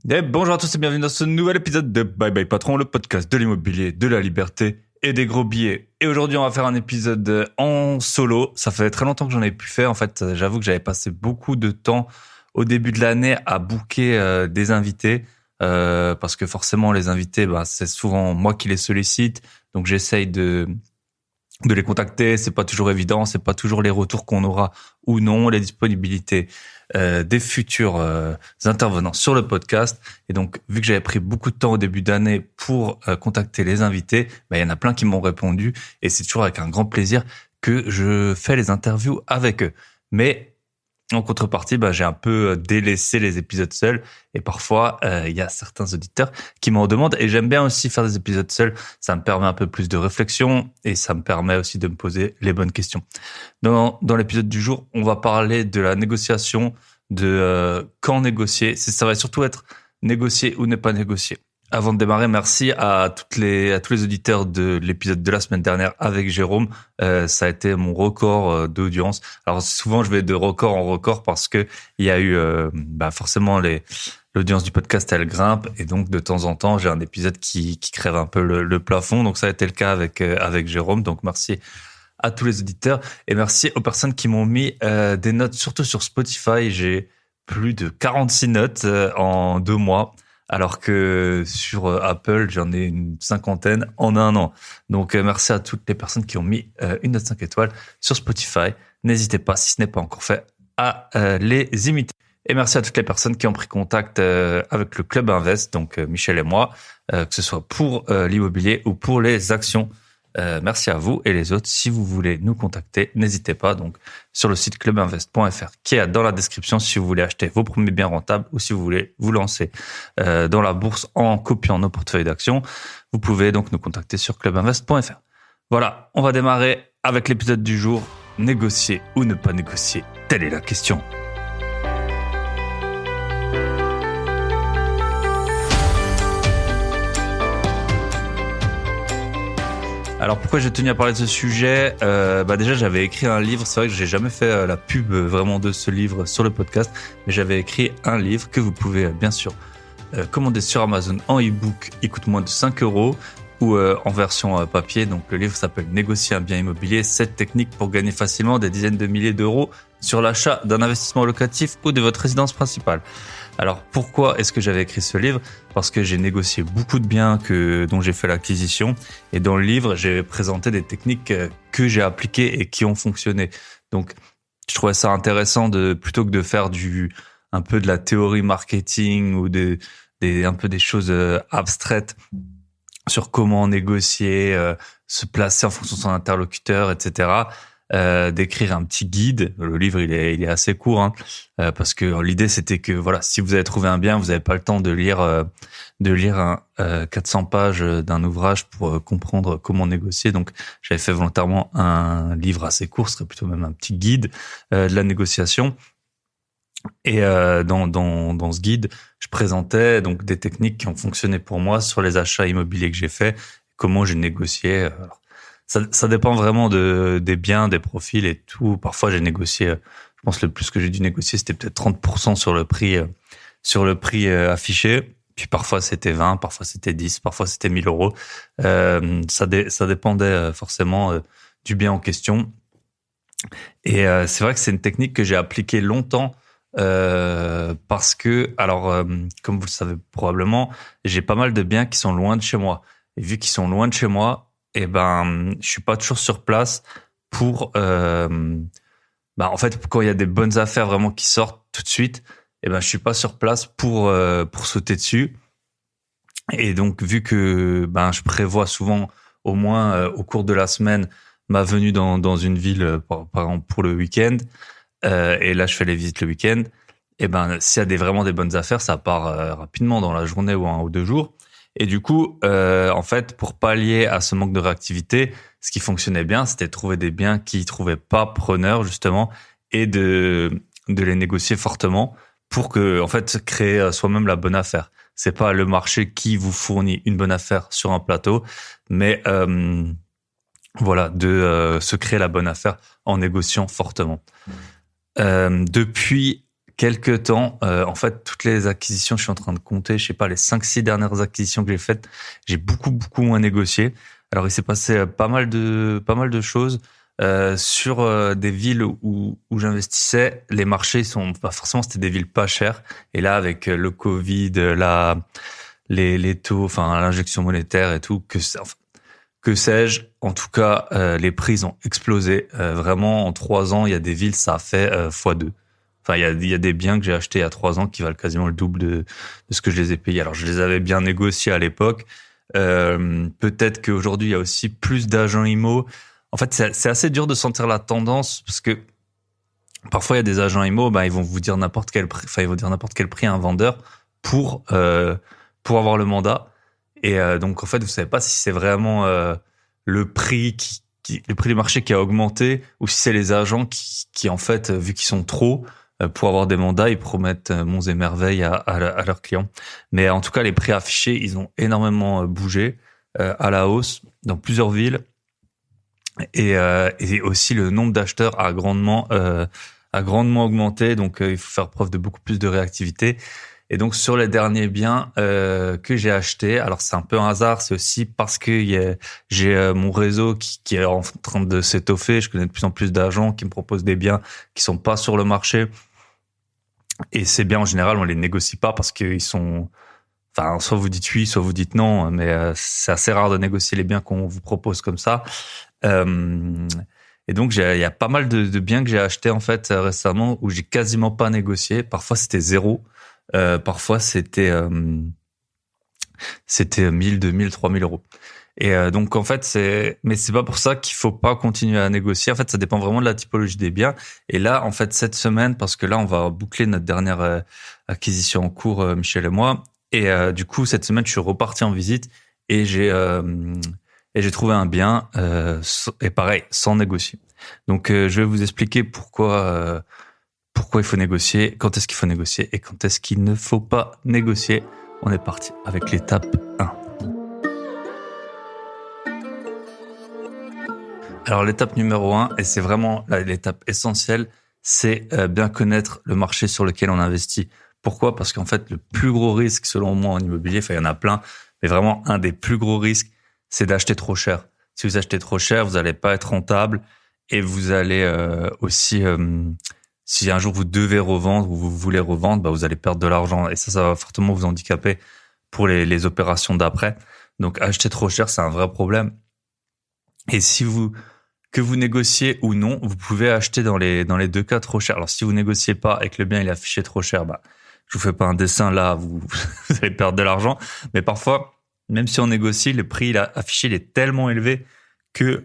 Et bonjour à tous et bienvenue dans ce nouvel épisode de Bye Bye Patron, le podcast de l'immobilier, de la liberté et des gros billets. Et aujourd'hui, on va faire un épisode en solo. Ça fait très longtemps que j'en ai pu faire. En fait, j'avoue que j'avais passé beaucoup de temps au début de l'année à booker des invités. Parce que forcément, les invités, c'est souvent moi qui les sollicite. Donc, j'essaye de les contacter. C'est pas toujours évident. C'est pas toujours les retours qu'on aura ou non, les disponibilités des futurs intervenants sur le podcast. Et donc, vu que j'avais pris beaucoup de temps au début d'année pour contacter les invités, il y en a plein qui m'ont répondu et c'est toujours avec un grand plaisir que je fais les interviews avec eux. Mais en contrepartie, j'ai un peu délaissé les épisodes seuls et parfois il y a certains auditeurs qui m'en demandent et j'aime bien aussi faire des épisodes seuls. Ça me permet un peu plus de réflexion et ça me permet aussi de me poser les bonnes questions. Dans l'épisode du jour, on va parler de la négociation, de quand négocier. Ça va surtout être négocier ou ne pas négocier. Avant de démarrer, merci à tous les auditeurs de l'épisode de la semaine dernière avec Jérôme. Ça a été mon record d'audience. Alors souvent, je vais de record en record parce que il y a eu forcément l'audience du podcast, elle grimpe et donc de temps en temps, j'ai un épisode qui crève un peu le plafond. Donc ça a été le cas avec Jérôme. Donc merci à tous les auditeurs et merci aux personnes qui m'ont mis des notes, surtout sur Spotify. J'ai plus de 46 notes en 2 mois. Alors que sur Apple, j'en ai une 50aine en 1 an. Donc, merci à toutes les personnes qui ont mis une note 5 étoiles sur Spotify. N'hésitez pas, si ce n'est pas encore fait, à les imiter. Et merci à toutes les personnes qui ont pris contact avec le Club Invest, donc Michel et moi, que ce soit pour l'immobilier ou pour les actions. Merci à vous et les autres. Si vous voulez nous contacter, n'hésitez pas donc sur le site clubinvest.fr qui est dans la description si vous voulez acheter vos premiers biens rentables ou si vous voulez vous lancer dans la bourse en copiant nos portefeuilles d'actions. Vous pouvez donc nous contacter sur clubinvest.fr. Voilà, on va démarrer avec l'épisode du jour. Négocier ou ne pas négocier, telle est la question. Alors pourquoi j'ai tenu à parler de ce sujet déjà j'avais écrit un livre, c'est vrai que j'ai jamais fait la pub vraiment de ce livre sur le podcast, mais j'avais écrit un livre que vous pouvez bien sûr commander sur Amazon en e-book, il coûte moins de 5 € ou en version papier. Donc le livre s'appelle Négocier un bien immobilier, 7 techniques pour gagner facilement des dizaines de milliers d'euros sur l'achat d'un investissement locatif ou de votre résidence principale. Alors pourquoi est-ce que j'avais écrit ce livre ? Parce que j'ai négocié beaucoup de biens dont j'ai fait l'acquisition et dans le livre j'ai présenté des techniques que j'ai appliquées et qui ont fonctionné. Donc je trouvais ça intéressant plutôt que de faire un peu de la théorie marketing ou un peu des choses abstraites sur comment négocier, se placer en fonction de son interlocuteur, etc. D'écrire un petit guide. Le livre il est assez court parce que l'idée c'était que voilà, si vous avez trouvé un bien, vous n'avez pas le temps de lire 400 pages d'un ouvrage pour comprendre comment négocier. Donc j'avais fait volontairement un livre assez court, ce serait plutôt même un petit guide de la négociation. Et dans ce guide, je présentais donc des techniques qui ont fonctionné pour moi sur les achats immobiliers que j'ai faits, comment j'ai négocié. Alors, ça dépend vraiment des biens, des profils et tout. Parfois, j'ai négocié, je pense le plus que j'ai dû négocier, c'était peut-être 30% sur le prix affiché. Puis parfois, c'était 20, parfois c'était 10, parfois c'était 1 000 €. Ça dépendait forcément du bien en question. Et c'est vrai que c'est une technique que j'ai appliquée longtemps parce que, comme vous le savez probablement, j'ai pas mal de biens qui sont loin de chez moi. Et vu qu'ils sont loin de chez moi, je suis pas toujours sur place pour en fait quand il y a des bonnes affaires vraiment qui sortent tout de suite, je suis pas sur place pour sauter dessus. Et donc vu que je prévois souvent au moins au cours de la semaine ma venue dans une ville par exemple pour le week-end et là je fais les visites le week-end, s'il y a vraiment des bonnes affaires, ça part rapidement dans la journée ou 1 ou 2 jours. Et du coup, en fait, pour pallier à ce manque de réactivité, ce qui fonctionnait bien, c'était de trouver des biens qui trouvaient pas preneurs, justement, et de les négocier fortement pour que, en fait, créer soi-même la bonne affaire. C'est pas le marché qui vous fournit une bonne affaire sur un plateau, mais de se créer la bonne affaire en négociant fortement. Depuis quelques temps, en fait, toutes les acquisitions, je suis en train de compter, je sais pas, les 5-6 dernières acquisitions que j'ai faites, j'ai beaucoup moins négocié. Alors, il s'est passé pas mal de choses. Sur des villes où j'investissais, les marchés sont pas forcément, c'était des villes pas chères. Et là, avec le Covid, les taux, enfin l'injection monétaire et tout, que sais-je, en tout cas, les prix ont explosé. Vraiment, en 3 ans, il y a des villes, ça a fait x2. Enfin, il y a des biens que j'ai achetés il y a 3 ans qui valent quasiment le double de ce que je les ai payés. Alors, je les avais bien négociés à l'époque. Peut-être qu'aujourd'hui, il y a aussi plus d'agents IMO. En fait, c'est assez dur de sentir la tendance parce que parfois, il y a des agents IMO, ils vont vous dire n'importe quel prix, enfin, ils vont dire n'importe quel prix à un vendeur pour avoir le mandat. Et donc, en fait, vous savez pas si c'est vraiment le prix le prix du marché qui a augmenté ou si c'est les agents qui en fait, vu qu'ils sont trop, pour avoir des mandats, ils promettent monts et merveilles à leurs clients. Mais en tout cas, les prix affichés, ils ont énormément bougé à la hausse dans plusieurs villes. Et aussi, le nombre d'acheteurs a grandement augmenté. Donc, il faut faire preuve de beaucoup plus de réactivité. Et donc, sur les derniers biens que j'ai achetés, alors c'est un peu un hasard, c'est aussi parce que j'ai mon réseau qui est en train de s'étoffer. Je connais de plus en plus d'agents qui me proposent des biens qui sont pas sur le marché. Et ces biens, en général, on les négocie pas parce qu'ils sont... Enfin, soit vous dites oui, soit vous dites non, mais c'est assez rare de négocier les biens qu'on vous propose comme ça. Et donc, il y a pas mal de biens que j'ai achetés en fait récemment où j'ai quasiment pas négocié. Parfois, c'était 0. Parfois, c'était 1000, 2000, 3000 euros. Et donc, en fait, mais c'est pas pour ça qu'il faut pas continuer à négocier. En fait, ça dépend vraiment de la typologie des biens. Et là, en fait, cette semaine, parce que là, on va boucler notre dernière acquisition en cours, Michel et moi. Et du coup, cette semaine, je suis reparti en visite et j'ai trouvé un bien et pareil, sans négocier. Donc, je vais vous expliquer pourquoi il faut négocier, quand est-ce qu'il faut négocier et quand est-ce qu'il ne faut pas négocier. On est parti avec l'étape 1. Alors, l'étape numéro 1, et c'est vraiment l'étape essentielle, c'est bien connaître le marché sur lequel on investit. Pourquoi ? Parce qu'en fait, le plus gros risque, selon moi, en immobilier, il y en a plein, mais vraiment, un des plus gros risques, c'est d'acheter trop cher. Si vous achetez trop cher, vous n'allez pas être rentable et vous allez aussi... si un jour vous devez revendre ou vous voulez revendre, vous allez perdre de l'argent. Et ça va fortement vous handicaper pour les opérations d'après. Donc, acheter trop cher, c'est un vrai problème. Et que vous négociez ou non, vous pouvez acheter dans les deux cas trop cher. Alors, si vous négociez pas et que le bien il est affiché trop cher, je vous fais pas un dessin là, vous allez perdre de l'argent. Mais parfois, même si on négocie, le prix affiché il est tellement élevé que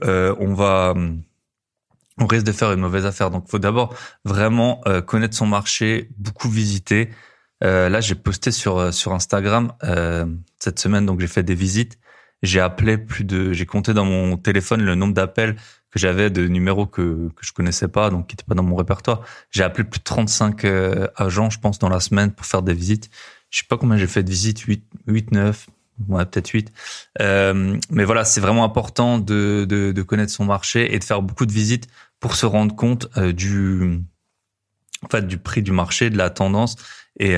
on risque de faire une mauvaise affaire. Donc, il faut d'abord vraiment connaître son marché, beaucoup visiter. Là, j'ai posté sur Instagram cette semaine, donc j'ai fait des visites. J'ai compté dans mon téléphone le nombre d'appels que j'avais de numéros que je connaissais pas, donc qui n'étaient pas dans mon répertoire. J'ai appelé plus de 35 agents, je pense, dans la semaine pour faire des visites. Je sais pas combien j'ai fait de visites, 8, 9, ouais, peut-être 8. Mais voilà, c'est vraiment important de connaître son marché et de faire beaucoup de visites pour se rendre compte du prix du marché, de la tendance et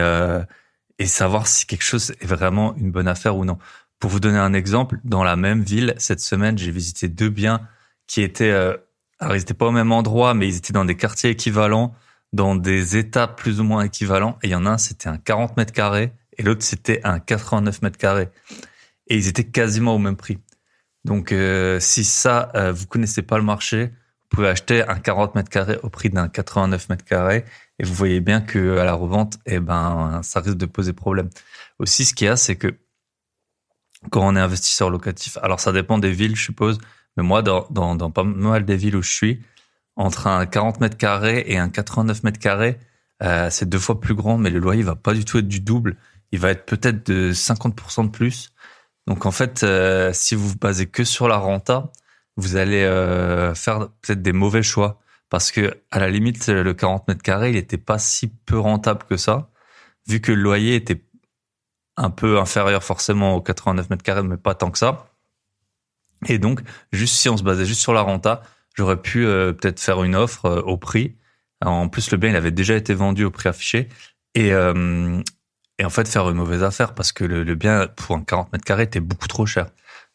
savoir si quelque chose est vraiment une bonne affaire ou non. Pour vous donner un exemple, dans la même ville, cette semaine, j'ai visité 2 biens qui étaient, alors ils étaient pas au même endroit, mais ils étaient dans des quartiers équivalents, dans des états plus ou moins équivalents. Et il y en a un, c'était un 40 mètres carrés et l'autre, c'était un 89 mètres carrés. Et ils étaient quasiment au même prix. Donc, si vous connaissez pas le marché, vous pouvez acheter un 40 mètres carrés au prix d'un 89 mètres carrés et vous voyez bien que à la revente, ça risque de poser problème. Aussi, ce qu'il y a, c'est que quand on est investisseur locatif, alors ça dépend des villes, je suppose, mais moi, dans pas mal des villes où je suis, entre un 40 mètres carrés et un 89 mètres carrés, c'est 2 fois plus grand, mais le loyer va pas du tout être du double. Il va être peut-être de 50% de plus. Donc, en fait, si vous vous basez que sur la renta, vous allez faire peut-être des mauvais choix. Parce que, à la limite, le 40 mètres carrés, il était pas si peu rentable que ça, vu que le loyer était un peu inférieur forcément aux 89 mètres carrés, mais pas tant que ça. Et donc, juste si on se basait juste sur la renta, j'aurais pu peut-être faire une offre au prix Alors, en plus, le bien, il avait déjà été vendu au prix affiché. Et en fait, faire une mauvaise affaire parce que le bien, pour un 40 mètres carrés, était beaucoup trop cher.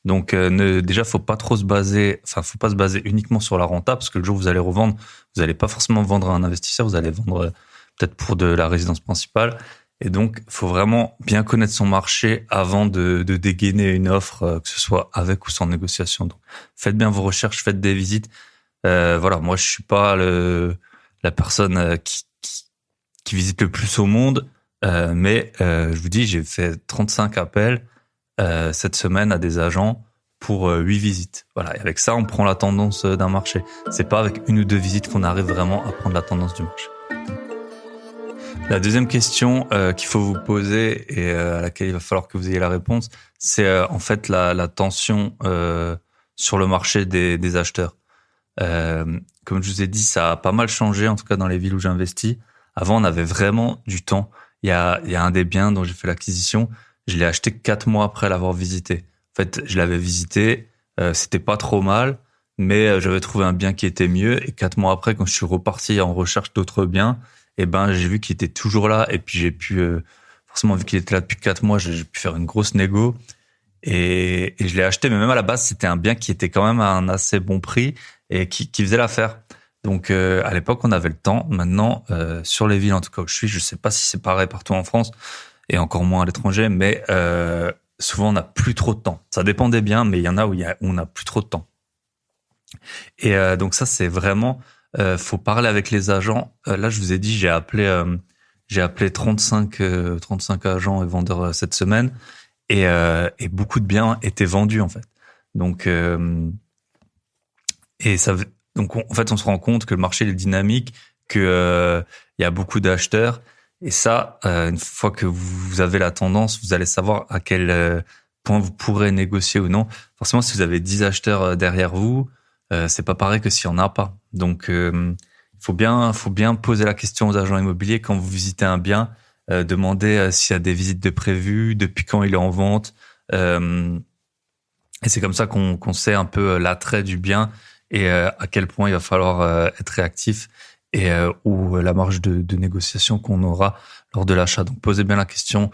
Donc, déjà, faut pas se baser uniquement sur la renta parce que le jour où vous allez revendre, vous allez pas forcément vendre à un investisseur, vous allez vendre peut-être pour de la résidence principale. Et donc, faut vraiment bien connaître son marché avant de dégainer une offre, que ce soit avec ou sans négociation. Donc, faites bien vos recherches, faites des visites. Voilà, moi, je suis pas la personne qui visite le plus au monde, mais je vous dis, j'ai fait 35 appels cette semaine à des agents pour 8 visites. Voilà, et avec ça, on prend la tendance d'un marché. C'est pas avec une ou deux visites qu'on arrive vraiment à prendre la tendance du marché. La deuxième question qu'il faut vous poser et à laquelle il va falloir que vous ayez la réponse, c'est en fait la tension sur le marché des acheteurs. Comme je vous ai dit, ça a pas mal changé, en tout cas dans les villes où j'investis. Avant, on avait vraiment du temps. Il y a un des biens dont j'ai fait l'acquisition, je l'ai acheté 4 mois après l'avoir visité. En fait, je l'avais visité, c'était pas trop mal, mais j'avais trouvé un bien qui était mieux. Et 4 mois après, quand je suis reparti en recherche d'autres biens, j'ai vu qu'il était toujours là. Et puis j'ai pu, forcément, vu qu'il était là depuis 4 mois, j'ai pu faire une grosse négo. Et je l'ai acheté, mais même à la base, c'était un bien qui était quand même à un assez bon prix et qui faisait l'affaire. Donc à l'époque, on avait le temps. Maintenant, sur les villes en tout cas où je suis, je sais pas si c'est pareil partout en France et encore moins à l'étranger, mais souvent on n'a plus trop de temps. Ça dépend des biens, mais il y en a où on n'a plus trop de temps. Et donc ça, c'est vraiment, faut parler avec les agents. Là, je vous ai dit, j'ai appelé 35 agents et vendeurs cette semaine, et beaucoup de biens étaient vendus en fait. Donc en fait, on se rend compte que le marché est dynamique, que il y a beaucoup d'acheteurs. Et ça, une fois que vous avez la tendance, vous allez savoir à quel point vous pourrez négocier ou non. Forcément, si vous avez 10 acheteurs derrière vous, c'est pas pareil que s'il y en a pas. Donc, il faut bien poser la question aux agents immobiliers quand vous visitez un bien. Demandez s'il y a des visites de prévues, depuis quand il est en vente. Et c'est comme ça qu'on sait un peu l'attrait du bien et à quel point il va falloir être réactif et ou la marge de négociation qu'on aura lors de l'achat. Donc posez bien la question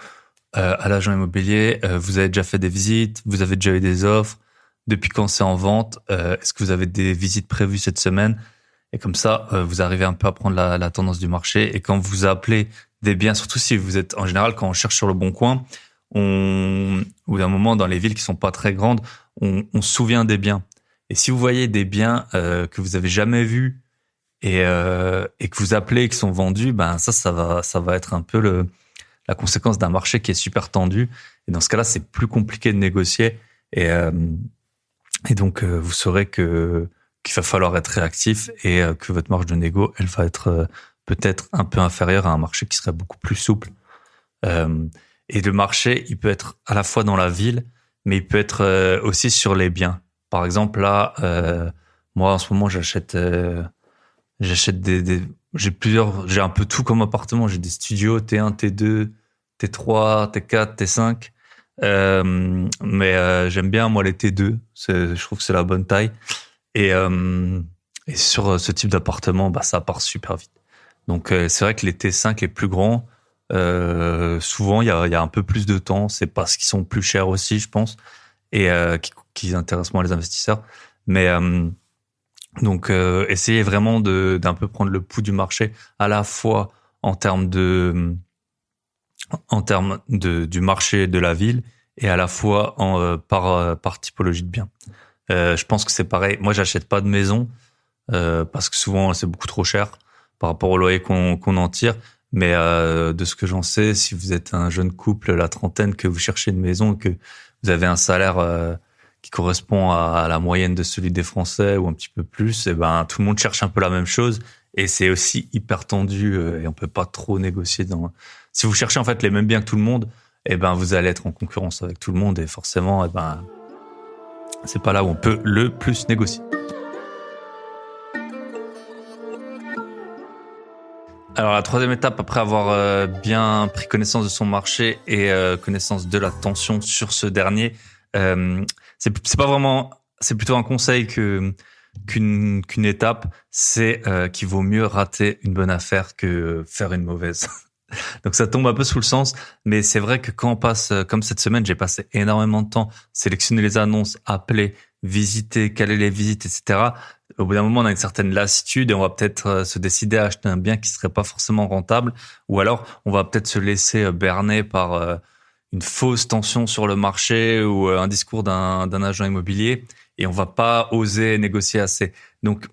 à l'agent immobilier. Vous avez déjà fait des visites, vous avez déjà eu des offres, depuis quand c'est en vente, est-ce que vous avez des visites prévues cette semaine? Et comme ça, vous arrivez un peu à prendre la tendance du marché. Et quand vous appelez des biens, surtout si vous êtes en général, quand on cherche sur le bon coin, ou d'un moment dans les villes qui sont pas très grandes, on se souvient des biens. Et si vous voyez des biens que vous avez jamais vus et que vous appelez et qui sont vendus, ben ça va être un peu la conséquence d'un marché qui est super tendu. Et dans ce cas-là, c'est plus compliqué de négocier. Et donc vous saurez qu'il va falloir être réactif et que votre marge de négo, elle va être peut-être un peu inférieure à un marché qui serait beaucoup plus souple. Et le marché, il peut être à la fois dans la ville, mais il peut être aussi sur les biens. Par exemple, là, moi en ce moment, j'achète j'ai un peu tout comme appartement. J'ai des studios T1, T2, T3, T4, T5. Mais j'aime bien moi les T2. Je trouve que c'est la bonne taille. Et sur ce type d'appartement, bah ça part super vite. Donc c'est vrai que les T5 les plus grands, souvent il y a un peu plus de temps. C'est parce qu'ils sont plus chers aussi, je pense, et qui intéressent moins les investisseurs. Mais donc essayez vraiment d'un peu prendre le pouls du marché, à la fois en termes du marché de la ville et à la fois par typologie de biens. Je pense que c'est pareil. Moi, j'achète pas de maison parce que souvent c'est beaucoup trop cher par rapport au loyer qu'on en tire. Mais de ce que j'en sais, si vous êtes un jeune couple, la trentaine, que vous cherchez une maison, que vous avez un salaire qui correspond à la moyenne de celui des Français ou un petit peu plus, et ben tout le monde cherche un peu la même chose. Et c'est aussi hyper tendu et on peut pas trop négocier Si vous cherchez en fait les mêmes biens que tout le monde, et ben vous allez être en concurrence avec tout le monde et forcément, et ben c'est pas là où on peut le plus négocier. Alors la troisième étape, après avoir bien pris connaissance de son marché et connaissance de la tension sur ce dernier, c'est pas vraiment, c'est plutôt un conseil que qu'une étape, c'est qu'il vaut mieux rater une bonne affaire que faire une mauvaise. Donc ça tombe un peu sous le sens, mais c'est vrai que quand on passe, comme cette semaine, j'ai passé énormément de temps, sélectionner les annonces, appeler, visiter, caler les visites, etc. Au bout d'un moment, on a une certaine lassitude et on va peut-être se décider à acheter un bien qui serait pas forcément rentable, ou alors on va peut-être se laisser berner par une fausse tension sur le marché ou un discours d'un agent immobilier et on va pas oser négocier assez. Donc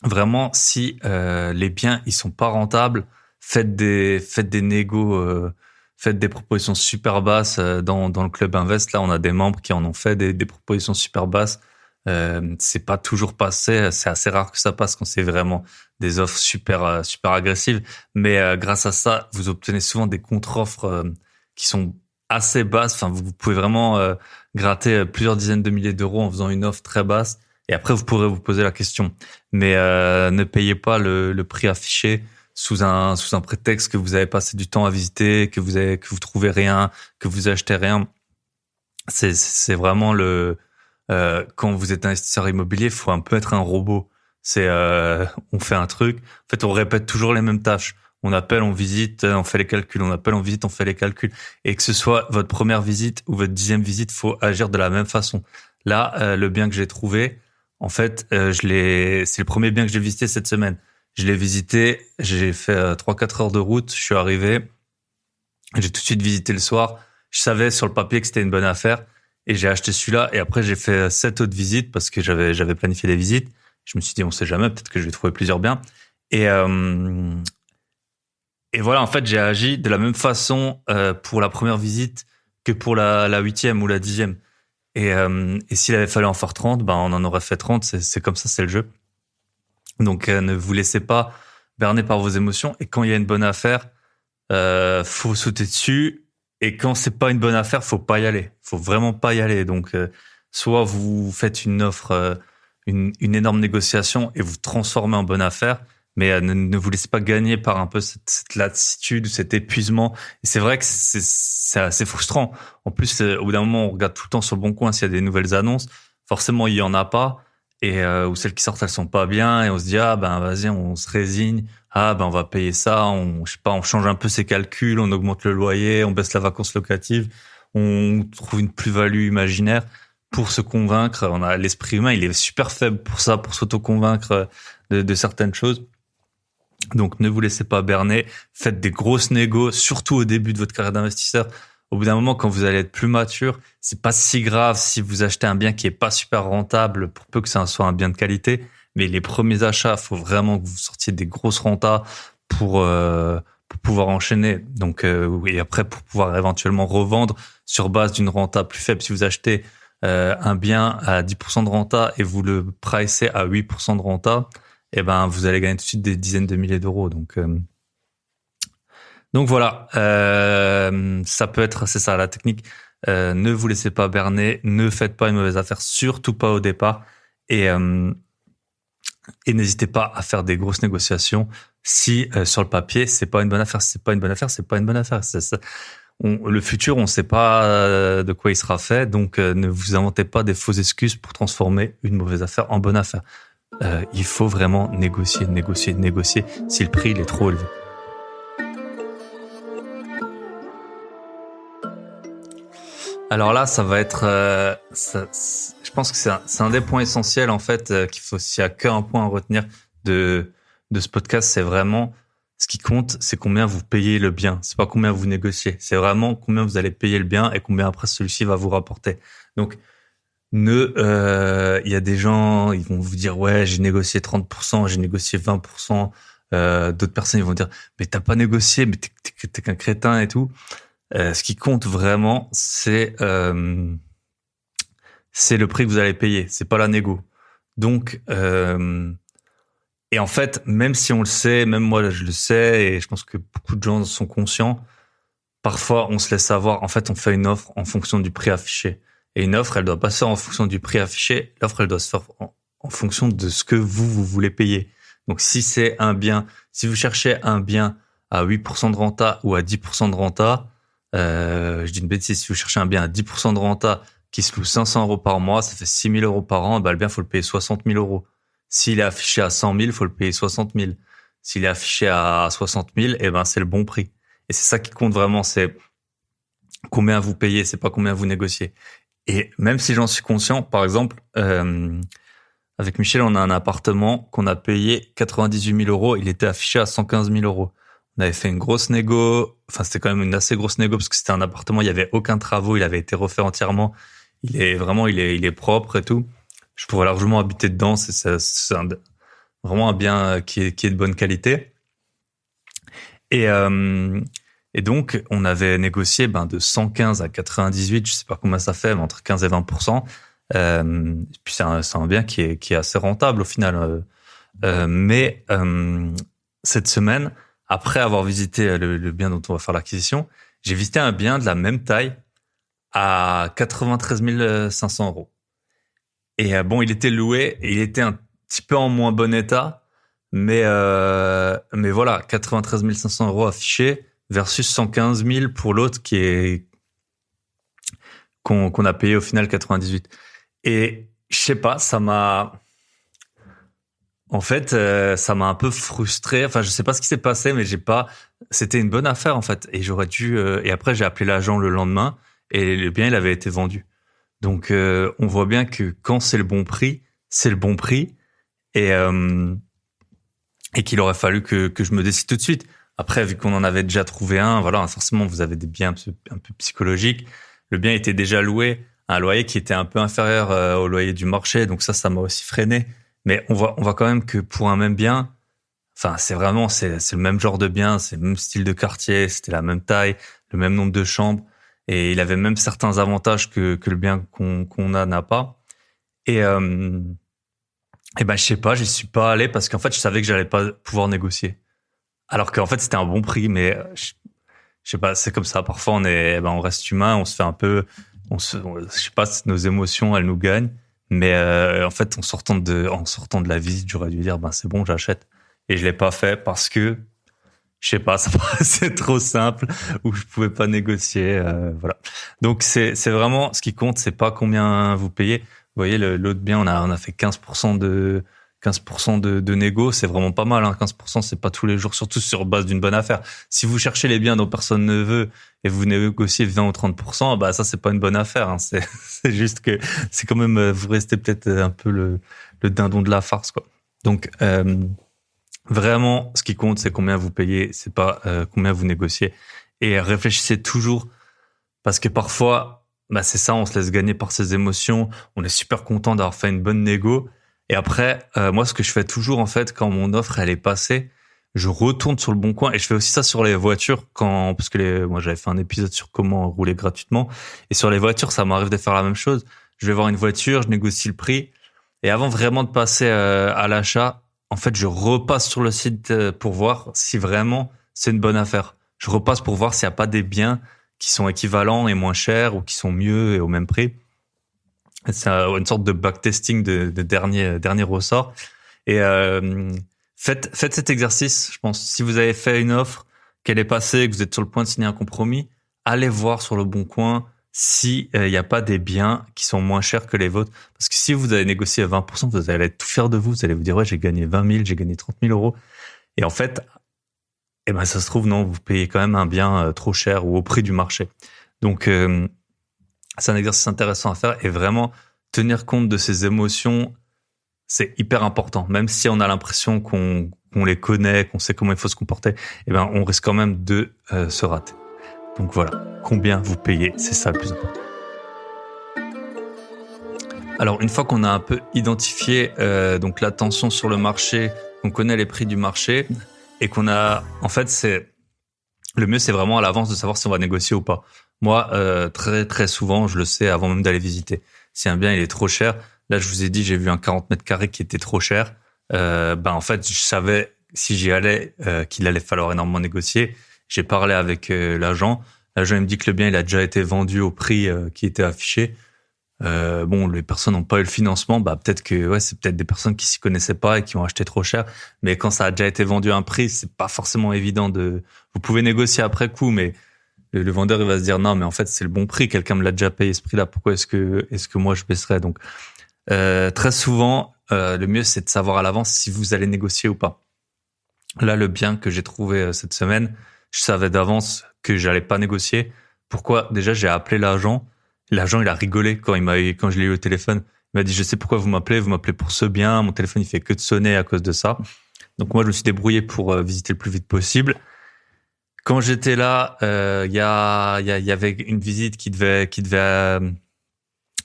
vraiment, si les biens ils sont pas rentables, faites des négos, faites des propositions super basses dans le club Invest. Là, on a des membres qui en ont fait des propositions super basses. C'est pas toujours passé. C'est assez rare que ça passe quand c'est vraiment des offres super agressives. Mais grâce à ça, vous obtenez souvent des contre-offres qui sont assez basses. Enfin, vous pouvez vraiment gratter plusieurs dizaines de milliers d'euros en faisant une offre très basse. Et après, vous pourrez vous poser la question. Mais ne payez pas le prix affiché sous un prétexte que vous avez passé du temps à visiter, que vous trouvez rien, que vous achetez rien. C'est vraiment quand vous êtes investisseur immobilier, il faut un peu être un robot. On fait un truc. En fait, on répète toujours les mêmes tâches. On appelle, on visite, on fait les calculs. On appelle, on visite, on fait les calculs. Et que ce soit votre première visite ou votre 10e visite, faut agir de la même façon. Là, le bien que j'ai trouvé, en fait, c'est le premier bien que j'ai visité cette semaine. Je l'ai visité, j'ai fait 3-4 heures de route, je suis arrivé, j'ai tout de suite visité le soir. Je savais sur le papier que c'était une bonne affaire et j'ai acheté celui-là. Et après, j'ai fait 7 autres visites parce que j'avais planifié des visites. Je me suis dit, on sait jamais, peut-être que je vais trouver plusieurs biens. Et voilà, en fait, j'ai agi de la même façon pour la première visite que pour la 8e ou la 10e. Et s'il avait fallu en faire 30, ben on en aurait fait 30. C'est comme ça, c'est le jeu. Donc ne vous laissez pas berner par vos émotions. Et quand il y a une bonne affaire, faut sauter dessus. Et quand c'est pas une bonne affaire, faut pas y aller. Faut vraiment pas y aller. Donc soit vous faites une offre, une énorme négociation et vous transformez en bonne affaire. Mais ne vous laissez pas gagner par un peu cette lassitude, cet épuisement. Et c'est vrai que c'est assez frustrant. En plus, au bout d'un moment, on regarde tout le temps sur le Bon Coin s'il y a des nouvelles annonces. Forcément, il y en a pas. Et ou celles qui sortent, elles sont pas bien. Et on se dit, ah ben vas-y, on se résigne. Ah ben on va payer ça. Je sais pas, on change un peu ses calculs, on augmente le loyer, on baisse la vacance locative, on trouve une plus-value imaginaire pour se convaincre. On a l'esprit humain, il est super faible pour ça, pour s'auto-convaincre de certaines choses. Donc, ne vous laissez pas berner. Faites des grosses négos, surtout au début de votre carrière d'investisseur. Au bout d'un moment, quand vous allez être plus mature, c'est pas si grave si vous achetez un bien qui est pas super rentable, pour peu que ça soit un bien de qualité. Mais les premiers achats, faut vraiment que vous sortiez des grosses rentas pour pouvoir enchaîner. Donc, et après, pour pouvoir éventuellement revendre sur base d'une renta plus faible. Si vous achetez un bien à 10% de renta et vous le pricez à 8% de renta, eh ben vous allez gagner tout de suite des dizaines de milliers d'euros. Donc voilà, ça peut être, c'est ça la technique. Ne vous laissez pas berner, ne faites pas une mauvaise affaire, surtout pas au départ, et n'hésitez pas à faire des grosses négociations si sur le papier c'est pas une bonne affaire, c'est pas une bonne affaire, c'est pas une bonne affaire. Le futur, on ne sait pas de quoi il sera fait, donc ne vous inventez pas des fausses excuses pour transformer une mauvaise affaire en bonne affaire. Il faut vraiment négocier si le prix il est trop élevé. Alors là, ça va être, je pense que c'est un des points essentiels en fait qu'il faut, s'il y a qu'un point à retenir de ce podcast, c'est vraiment ce qui compte, c'est combien vous payez le bien. C'est pas combien vous négociez, c'est vraiment combien vous allez payer le bien et combien après celui-ci va vous rapporter. Donc il y a des gens, ils vont vous dire ouais, j'ai négocié 30%, j'ai négocié 20%. D'autres personnes ils vont dire mais t'as pas négocié, mais t'es qu'un crétin et tout. Ce qui compte vraiment, c'est le prix que vous allez payer, c'est pas la négo. Donc et en fait, même si on le sait, même moi je le sais, et je pense que beaucoup de gens sont conscients, parfois on se laisse avoir. En fait, on fait une offre en fonction du prix affiché. Et une offre, elle doit pas se faire en fonction du prix affiché. L'offre, elle doit se faire en fonction de ce que vous voulez payer. Donc, si c'est un bien, si vous cherchez un bien à 8% de renta ou à 10% de renta, je dis une bêtise, si vous cherchez un bien à 10% de renta qui se loue 500 euros par mois, ça fait 6 000 euros par an, bah, le bien, faut le payer 60 000 euros. S'il est affiché à 100 000, faut le payer 60 000. S'il est affiché à 60 000, eh ben, c'est le bon prix. Et c'est ça qui compte vraiment, c'est combien vous payez, c'est pas combien vous négociez. Et même si j'en suis conscient, par exemple, avec Michel, on a un appartement qu'on a payé 98 000 euros. Il était affiché à 115 000 euros. On avait fait une grosse négo. Enfin, c'était quand même une assez grosse négo parce que c'était un appartement. Il y avait aucun travaux. Il avait été refait entièrement. Il est propre et tout. Je pourrais largement habiter dedans. Vraiment un bien qui est de bonne qualité. Et donc, on avait négocié de 115 à 98, je sais pas combien ça fait, mais entre 15 et 20%. Puis c'est un bien qui est assez rentable au final. Mais cette semaine, après avoir visité le bien dont on va faire l'acquisition, j'ai visité un bien de la même taille à 93 500 euros. Et bon, il était loué et il était un petit peu en moins bon état, mais voilà, 93 500 euros affichés versus 115 000 pour l'autre qu'on a payé au final 98. Et je sais pas, ça m'a un peu frustré. Enfin, je sais pas ce qui s'est passé, mais c'était une bonne affaire en fait. Et j'aurais dû. Et après, j'ai appelé l'agent le lendemain et le bien il avait été vendu. Donc, on voit bien que quand c'est le bon prix, c'est le bon prix et qu'il aurait fallu que je me décide tout de suite. Après, vu qu'on en avait déjà trouvé un, voilà, forcément, vous avez des biens un peu psychologiques. Le bien était déjà loué à un loyer qui était un peu inférieur au loyer du marché, donc ça m'a aussi freiné. Mais on voit quand même que pour un même bien, enfin, c'est le même genre de bien, c'est le même style de quartier, c'était la même taille, le même nombre de chambres, et il avait même certains avantages que le bien qu'on a n'a pas. Et je sais pas, j'y suis pas allé parce qu'en fait, je savais que j'allais pas pouvoir négocier. Alors qu'en fait, c'était un bon prix, mais je sais pas, c'est comme ça. Parfois, on reste humain, on se fait un peu, je sais pas, nos émotions, elles nous gagnent. Mais en fait, en sortant de la visite, j'aurais dû dire, c'est bon, j'achète. Et je l'ai pas fait parce que, je sais pas, ça paraissait trop simple ou je pouvais pas négocier. Voilà. Donc c'est vraiment ce qui compte, c'est pas combien vous payez. Vous voyez, l'autre bien, on a fait 15% de négo, c'est vraiment pas mal. 15%, c'est pas tous les jours, surtout sur base d'une bonne affaire. Si vous cherchez les biens dont personne ne veut et vous négociez 20 ou 30%, ça c'est pas une bonne affaire. C'est juste que c'est quand même vous restez peut-être un peu le dindon de la farce, quoi. Donc vraiment, ce qui compte, c'est combien vous payez, c'est pas combien vous négociez. Et réfléchissez toujours, parce que parfois, c'est ça, on se laisse gagner par ses émotions. On est super content d'avoir fait une bonne négo. Et après, moi, ce que je fais toujours, en fait, quand mon offre, elle est passée, je retourne sur le Bon Coin et je fais aussi ça sur les voitures parce que moi, j'avais fait un épisode sur comment rouler gratuitement. Et sur les voitures, ça m'arrive de faire la même chose. Je vais voir une voiture, je négocie le prix. Et avant vraiment de passer à l'achat, en fait, je repasse sur le site pour voir si vraiment c'est une bonne affaire. Je repasse pour voir s'il n'y a pas des biens qui sont équivalents et moins chers ou qui sont mieux et au même prix. C'est une sorte de backtesting de dernier ressort. Et faites cet exercice, je pense. Si vous avez fait une offre, qu'elle est passée, que vous êtes sur le point de signer un compromis, allez voir sur le Bon Coin si il n'y a pas des biens qui sont moins chers que les vôtres. Parce que si vous avez négocié à 20%, vous allez être tout fier de vous. Vous allez vous dire, ouais, j'ai gagné 20 000, j'ai gagné 30 000 euros. Et en fait, ça se trouve, non, vous payez quand même un bien trop cher ou au prix du marché. Donc, c'est un exercice intéressant à faire et vraiment tenir compte de ses émotions, c'est hyper important. Même si on a l'impression qu'on les connaît, qu'on sait comment il faut se comporter, on risque quand même de se rater. Donc voilà, combien vous payez, c'est ça le plus important. Alors une fois qu'on a un peu identifié donc la tension sur le marché, qu'on connaît les prix du marché et qu'on a, en fait, le mieux c'est vraiment à l'avance de savoir si on va négocier ou pas. Moi, très très souvent, je le sais avant même d'aller visiter. Si un bien il est trop cher, là je vous ai dit, j'ai vu un 40 mètres carrés qui était trop cher. En fait, je savais si j'y allais qu'il allait falloir énormément négocier. J'ai parlé avec l'agent. L'agent il me dit que le bien il a déjà été vendu au prix qui était affiché. Les personnes n'ont pas eu le financement. Peut-être que c'est peut-être des personnes qui s'y connaissaient pas et qui ont acheté trop cher. Mais quand ça a déjà été vendu à un prix, c'est pas forcément évident de. Vous pouvez négocier après coup, mais le vendeur il va se dire non mais en fait c'est le bon prix, quelqu'un me l'a déjà payé ce prix-là, pourquoi est-ce que moi je baisserais? Donc très souvent le mieux c'est de savoir à l'avance si vous allez négocier ou pas. Là le bien que j'ai trouvé cette semaine, je savais d'avance que j'allais pas négocier. Pourquoi? Déjà j'ai appelé l'agent. L'agent il a rigolé quand je l'ai eu au téléphone. Il m'a dit je sais pourquoi vous m'appelez pour ce bien, mon téléphone il fait que de sonner à cause de ça. Donc moi je me suis débrouillé pour visiter le plus vite possible. Quand j'étais là, il y avait une visite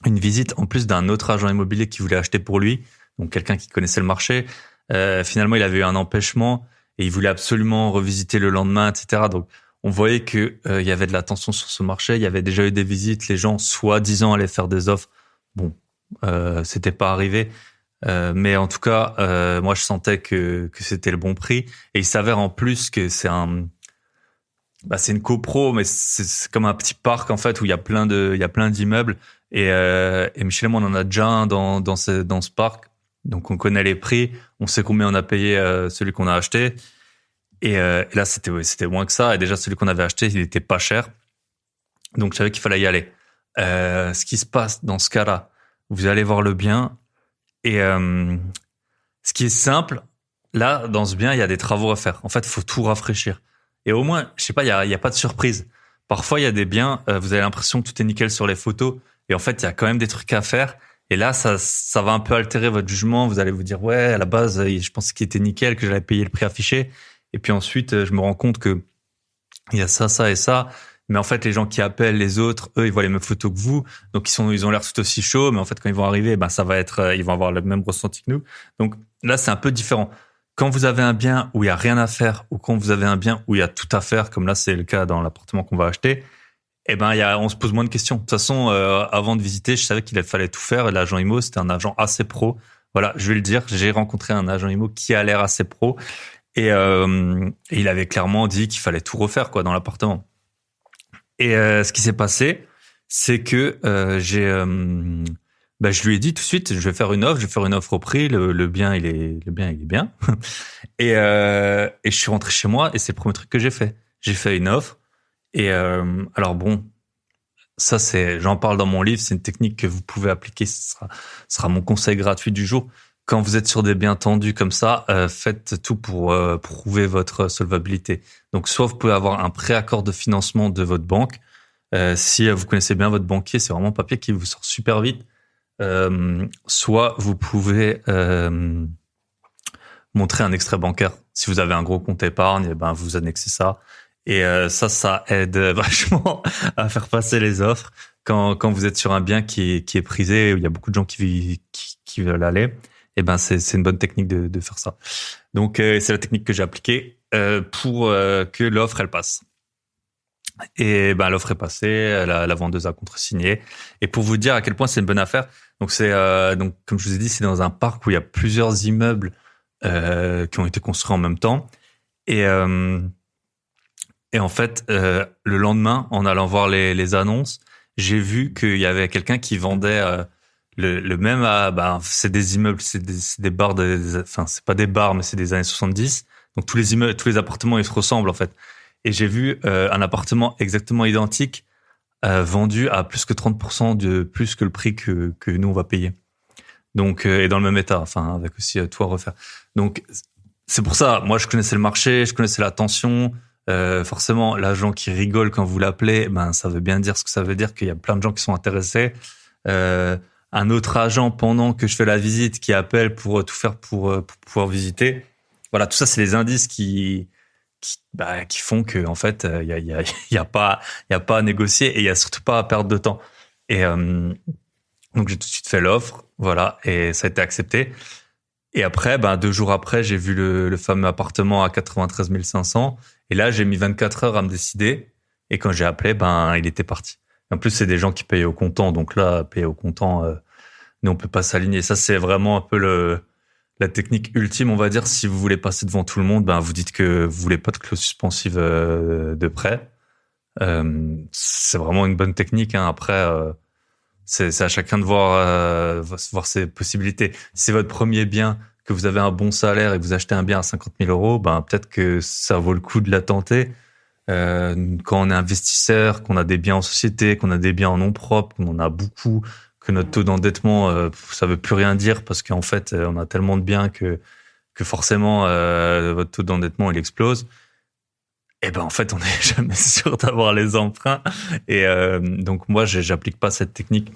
une visite en plus d'un autre agent immobilier qui voulait acheter pour lui, donc quelqu'un qui connaissait le marché. Finalement, il avait eu un empêchement et il voulait absolument revisiter le lendemain, etc. Donc, on voyait que il y avait de la tension sur ce marché. Il y avait déjà eu des visites, les gens soi-disant allaient faire des offres. Bon, c'était pas arrivé. Mais en tout cas, moi, je sentais que c'était le bon prix. Et il s'avère en plus que c'est une copro, mais c'est comme un petit parc en fait où il y a plein d'immeubles et Michel et moi on en a déjà un dans ce parc, donc on connaît les prix, on sait combien on a payé celui qu'on a acheté et là c'était moins que ça et déjà celui qu'on avait acheté il était pas cher, donc je savais qu'il fallait y aller. Ce qui se passe dans ce cas-là, vous allez voir le bien et ce qui est simple, là dans ce bien il y a des travaux à faire. En fait, il faut tout rafraîchir. Et au moins, je sais pas, il y a pas de surprise. Parfois, il y a des biens, vous avez l'impression que tout est nickel sur les photos, et en fait, il y a quand même des trucs à faire. Et là, ça va un peu altérer votre jugement. Vous allez vous dire, ouais, à la base, je pensais qu'il était nickel, que j'allais payer le prix affiché. Et puis ensuite, je me rends compte que il y a ça, ça et ça. Mais en fait, les gens qui appellent les autres, eux, ils voient les mêmes photos que vous, donc ils ont l'air tout aussi chauds. Mais en fait, quand ils vont arriver, ça va être, ils vont avoir le même ressenti que nous. Donc là, c'est un peu différent. Quand vous avez un bien où il y a rien à faire ou quand vous avez un bien où il y a tout à faire, comme là c'est le cas dans l'appartement qu'on va acheter, on se pose moins de questions. De toute façon, avant de visiter, je savais qu'il fallait tout faire. Et l'agent IMO, c'était un agent assez pro. Voilà, je vais le dire, j'ai rencontré un agent IMO qui a l'air assez pro et il avait clairement dit qu'il fallait tout refaire quoi dans l'appartement. Et ce qui s'est passé, c'est que je lui ai dit tout de suite, je vais faire une offre au prix. Le bien, il est bien. Et je suis rentré chez moi et c'est le premier truc que j'ai fait. J'ai fait une offre. Et alors bon, ça j'en parle dans mon livre. C'est une technique que vous pouvez appliquer. Ce sera mon conseil gratuit du jour. Quand vous êtes sur des biens tendus comme ça, faites tout pour prouver votre solvabilité. Donc soit vous pouvez avoir un préaccord de financement de votre banque. Si vous connaissez bien votre banquier, c'est vraiment un papier qui vous sort super vite. Soit vous pouvez montrer un extrait bancaire. Si vous avez un gros compte épargne, vous annexez ça. Et ça aide vachement à faire passer les offres. Quand vous êtes sur un bien qui est prisé, où il y a beaucoup de gens qui veulent aller, c'est une bonne technique de faire ça. Donc c'est la technique que j'ai appliquée pour que l'offre elle passe. Et l'offre est passée, la vendeuse a contresigné. Et pour vous dire à quel point c'est une bonne affaire, donc donc comme je vous ai dit, c'est dans un parc où il y a plusieurs immeubles qui ont été construits en même temps. Et en fait, le lendemain, en allant voir les annonces, j'ai vu qu'il y avait quelqu'un qui vendait le même. C'est des immeubles, c'est des bars, c'est pas des bars, mais c'est des années 70. Donc tous les immeubles, tous les appartements, ils se ressemblent en fait. Et j'ai vu un appartement exactement identique vendu à plus que 30% de plus que le prix que nous on va payer. Donc et dans le même état, avec aussi tout à refaire. Donc c'est pour ça, moi je connaissais le marché, je connaissais la tension. Forcément, l'agent qui rigole quand vous l'appelez, ça veut bien dire ce que ça veut dire, qu'il y a plein de gens qui sont intéressés. Un autre agent pendant que je fais la visite qui appelle pour tout faire pour pouvoir visiter. Voilà, tout ça c'est les indices qui font que en fait il y a pas à négocier et il y a surtout pas à perdre de temps. Et donc j'ai tout de suite fait l'offre, voilà, et ça a été accepté. Et après 2 jours après, j'ai vu le fameux appartement à 93 500 et là j'ai mis 24 heures à me décider et quand j'ai appelé il était parti. En plus c'est des gens qui payent au comptant, donc là payer au comptant nous on peut pas s'aligner. Ça c'est vraiment un peu la technique ultime, on va dire, si vous voulez passer devant tout le monde, vous dites que vous voulez pas de clause suspensive de prêt. C'est vraiment une bonne technique. Après, c'est à chacun de voir ses possibilités. Si c'est votre premier bien, que vous avez un bon salaire et que vous achetez un bien à 50 000 euros, peut-être que ça vaut le coup de la tenter. Quand on est investisseur, qu'on a des biens en société, qu'on a des biens en nom propre, qu'on en a beaucoup, que notre taux d'endettement, ça veut plus rien dire parce qu'en fait, on a tellement de biens que forcément, votre taux d'endettement, il explose. Et ben en fait, on n'est jamais sûr d'avoir les emprunts. Et donc moi, j'applique pas cette technique.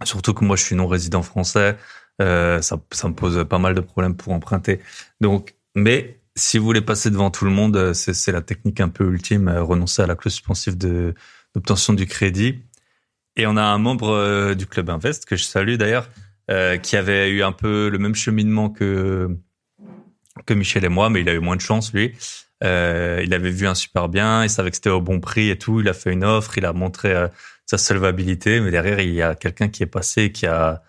Surtout que moi, je suis non résident français. Ça me pose pas mal de problèmes pour emprunter. Donc, mais si vous voulez passer devant tout le monde, c'est la technique un peu ultime, renoncer à la clause suspensive d'obtention du crédit. Et on a un membre du Club Invest, que je salue d'ailleurs, qui avait eu un peu le même cheminement que Michel et moi, mais il a eu moins de chance, lui. Il avait vu un super bien, il savait que c'était au bon prix et tout, il a fait une offre, il a montré sa solvabilité, mais derrière, il y a quelqu'un qui est passé et qui a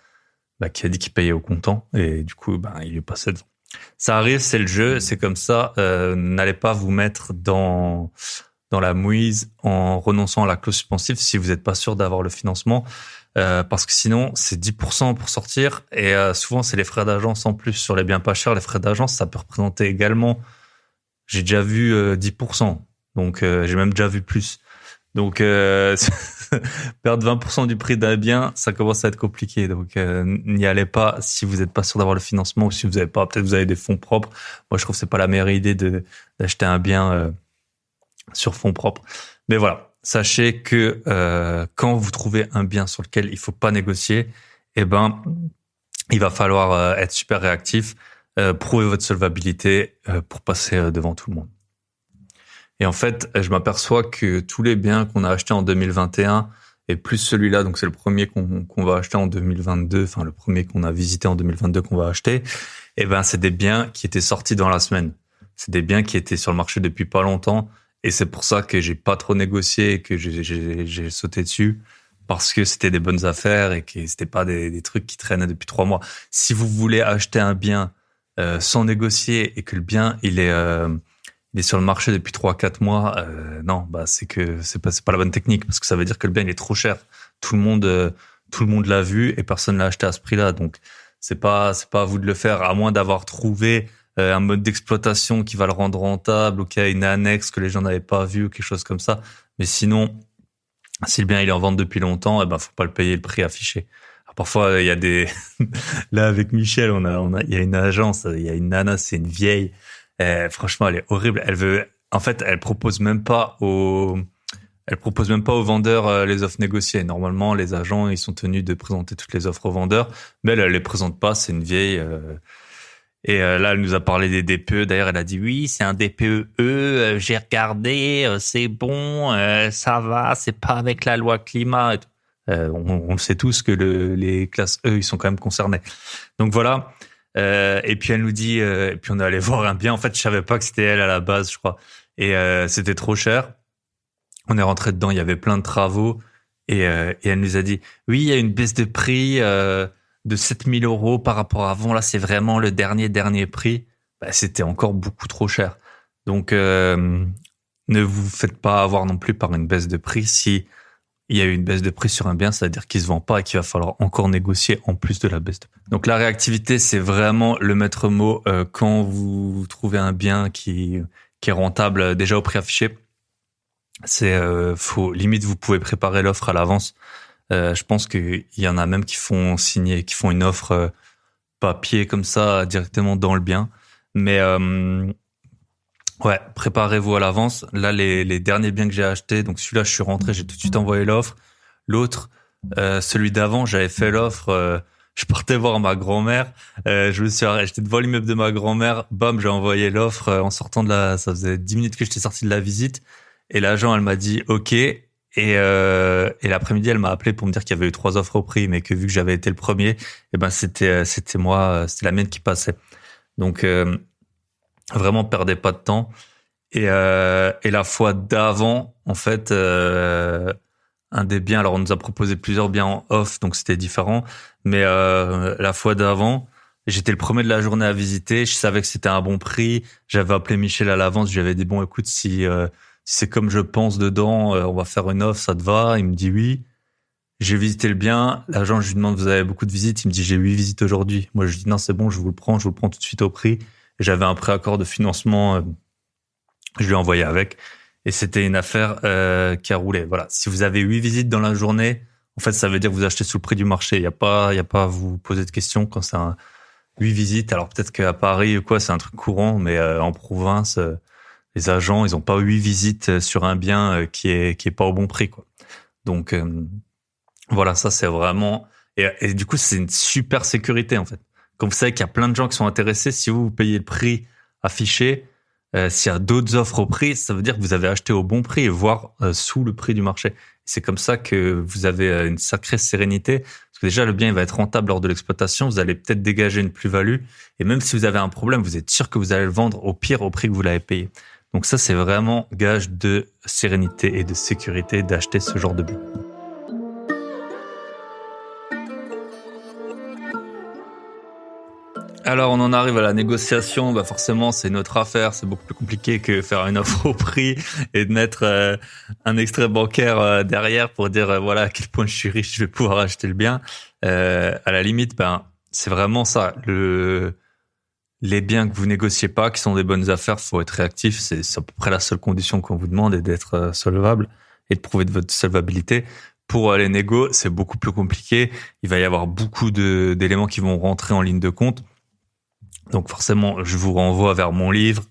dit qu'il payait au comptant, et du coup, il est passé devant. Ça arrive, c'est le jeu, c'est comme ça. N'allez pas vous mettre dans la mouise en renonçant à la clause suspensive si vous n'êtes pas sûr d'avoir le financement, parce que sinon c'est 10% pour sortir, et souvent c'est les frais d'agence en plus sur les biens pas chers. Les frais d'agence, ça peut représenter également, j'ai déjà vu 10%, donc j'ai même déjà vu plus. Donc perdre 20% du prix d'un bien, ça commence à être compliqué. Donc n'y allez pas si vous n'êtes pas sûr d'avoir le financement, ou si vous avez pas, peut-être vous avez des fonds propres. Moi, je trouve que c'est pas la meilleure idée d'acheter un bien sur fonds propres. Mais voilà, sachez que quand vous trouvez un bien sur lequel il faut pas négocier, il va falloir être super réactif, prouver votre solvabilité pour passer devant tout le monde. Et en fait, je m'aperçois que tous les biens qu'on a achetés en 2021, et plus celui-là, donc c'est le premier qu'on va acheter en 2022, enfin le premier qu'on a visité en 2022 qu'on va acheter, c'est des biens qui étaient sortis dans la semaine. C'est des biens qui étaient sur le marché depuis pas longtemps, et c'est pour ça que j'ai pas trop négocié et que j'ai sauté dessus, parce que c'était des bonnes affaires et que c'était pas des trucs qui traînaient depuis 3 mois. Si vous voulez acheter un bien sans négocier et que le bien il est sur le marché depuis 3-4 mois, non, c'est que c'est pas la bonne technique, parce que ça veut dire que le bien il est trop cher. Tout le monde l'a vu et personne l'a acheté à ce prix-là. Donc c'est pas à vous de le faire, à moins d'avoir trouvé un mode d'exploitation qui va le rendre rentable, ou qu'il y a une annexe que les gens n'avaient pas vue, ou quelque chose comme ça. Mais sinon, si le bien il est en vente depuis longtemps, faut pas le payer le prix affiché. Alors, parfois il y a des là avec Michel, il y a une agence, il y a une nana, c'est une vieille. Franchement, elle est horrible. Elle propose même pas aux vendeurs les offres négociées. Normalement, les agents, ils sont tenus de présenter toutes les offres aux vendeurs, mais elle les présente pas. C'est une vieille. Là, elle nous a parlé des DPE. D'ailleurs, elle a dit oui, c'est un DPE. J'ai regardé, c'est bon, ça va. C'est pas avec la loi climat. Et tout. On le sait tous que les classes E, ils sont quand même concernés. Donc voilà. Et puis elle nous dit, et puis on est allé voir un bien. En fait, je savais pas que c'était elle à la base, je crois. Et c'était trop cher. On est rentré dedans, il y avait plein de travaux. Et elle nous a dit, oui, il y a une baisse de prix de 7 000 € par rapport à avant. Là, c'est vraiment le dernier prix. C'était encore beaucoup trop cher. Donc, ne vous faites pas avoir non plus par une baisse de prix. Si il y a eu une baisse de prix sur un bien, ça veut dire qu'il se vend pas et qu'il va falloir encore négocier en plus de la baisse de prix. Donc la réactivité, c'est vraiment le maître mot quand vous trouvez un bien qui est rentable déjà au prix affiché. Limite vous pouvez préparer l'offre à l'avance. Je pense qu'il y en a même qui font une offre papier comme ça directement dans le bien. Mais ouais, préparez-vous à l'avance. Là, les derniers biens que j'ai achetés, donc celui-là, je suis rentré, j'ai tout de suite envoyé l'offre. L'autre, celui d'avant, j'avais fait l'offre. Je partais voir ma grand-mère. J'étais devant l'immeuble de ma grand-mère. Bam, j'ai envoyé l'offre en sortant ça faisait 10 minutes que j'étais sorti de la visite. Et l'agent, elle m'a dit OK. Et l'après-midi, elle m'a appelé pour me dire qu'il y avait eu 3 offres au prix, mais que vu que j'avais été le premier, c'était moi, c'était la mienne qui passait. Donc vraiment, perdez pas de temps. Et la fois d'avant, en fait, un des biens, alors on nous a proposé plusieurs biens en off, donc c'était différent. Mais la fois d'avant, j'étais le premier de la journée à visiter. Je savais que c'était un bon prix. J'avais appelé Michel à l'avance. Je lui avais dit bon, écoute, si c'est comme je pense dedans, on va faire une offre, ça te va? Il me dit oui. J'ai visité le bien. L'agent, je lui demande, vous avez beaucoup de visites? Il me dit, j'ai 8 visites aujourd'hui. Moi, je dis, non, c'est bon, je vous le prends tout de suite au prix. Et j'avais un préaccord de financement, je lui ai envoyé avec. et c'était une affaire qui a roulé. Voilà. Si vous avez 8 visites dans la journée, en fait, ça veut dire que vous achetez sous le prix du marché. Il y a pas à vous poser de questions quand c'est 8 visites. Alors peut-être qu'à Paris ou quoi, c'est un truc courant, mais en province, les agents, ils ont pas 8 visites sur un bien qui est pas au bon prix, quoi. Donc voilà, ça c'est vraiment et du coup c'est une super sécurité en fait. Comme vous savez qu'il y a plein de gens qui sont intéressés, si vous payez le prix affiché, s'il y a d'autres offres au prix, ça veut dire que vous avez acheté au bon prix, voire sous le prix du marché. C'est comme ça que vous avez une sacrée sérénité, parce que déjà le bien il va être rentable lors de l'exploitation, vous allez peut-être dégager une plus-value, et même si vous avez un problème, vous êtes sûr que vous allez le vendre au pire au prix que vous l'avez payé. Donc ça c'est vraiment gage de sérénité et de sécurité d'acheter ce genre de bien. Alors, on en arrive à la négociation. Bah, forcément, c'est notre affaire. C'est beaucoup plus compliqué que faire une offre au prix et de mettre un extrait bancaire derrière pour dire voilà à quel point je suis riche, je vais pouvoir acheter le bien. À la limite, ben c'est vraiment ça. Les biens que vous négociez pas, qui sont des bonnes affaires, faut être réactif. C'est à peu près la seule condition qu'on vous demande, et d'être solvable et de prouver de votre solvabilité. Pour les négos, c'est beaucoup plus compliqué. Il va y avoir beaucoup d'éléments qui vont rentrer en ligne de compte. Donc forcément, je vous renvoie vers mon livre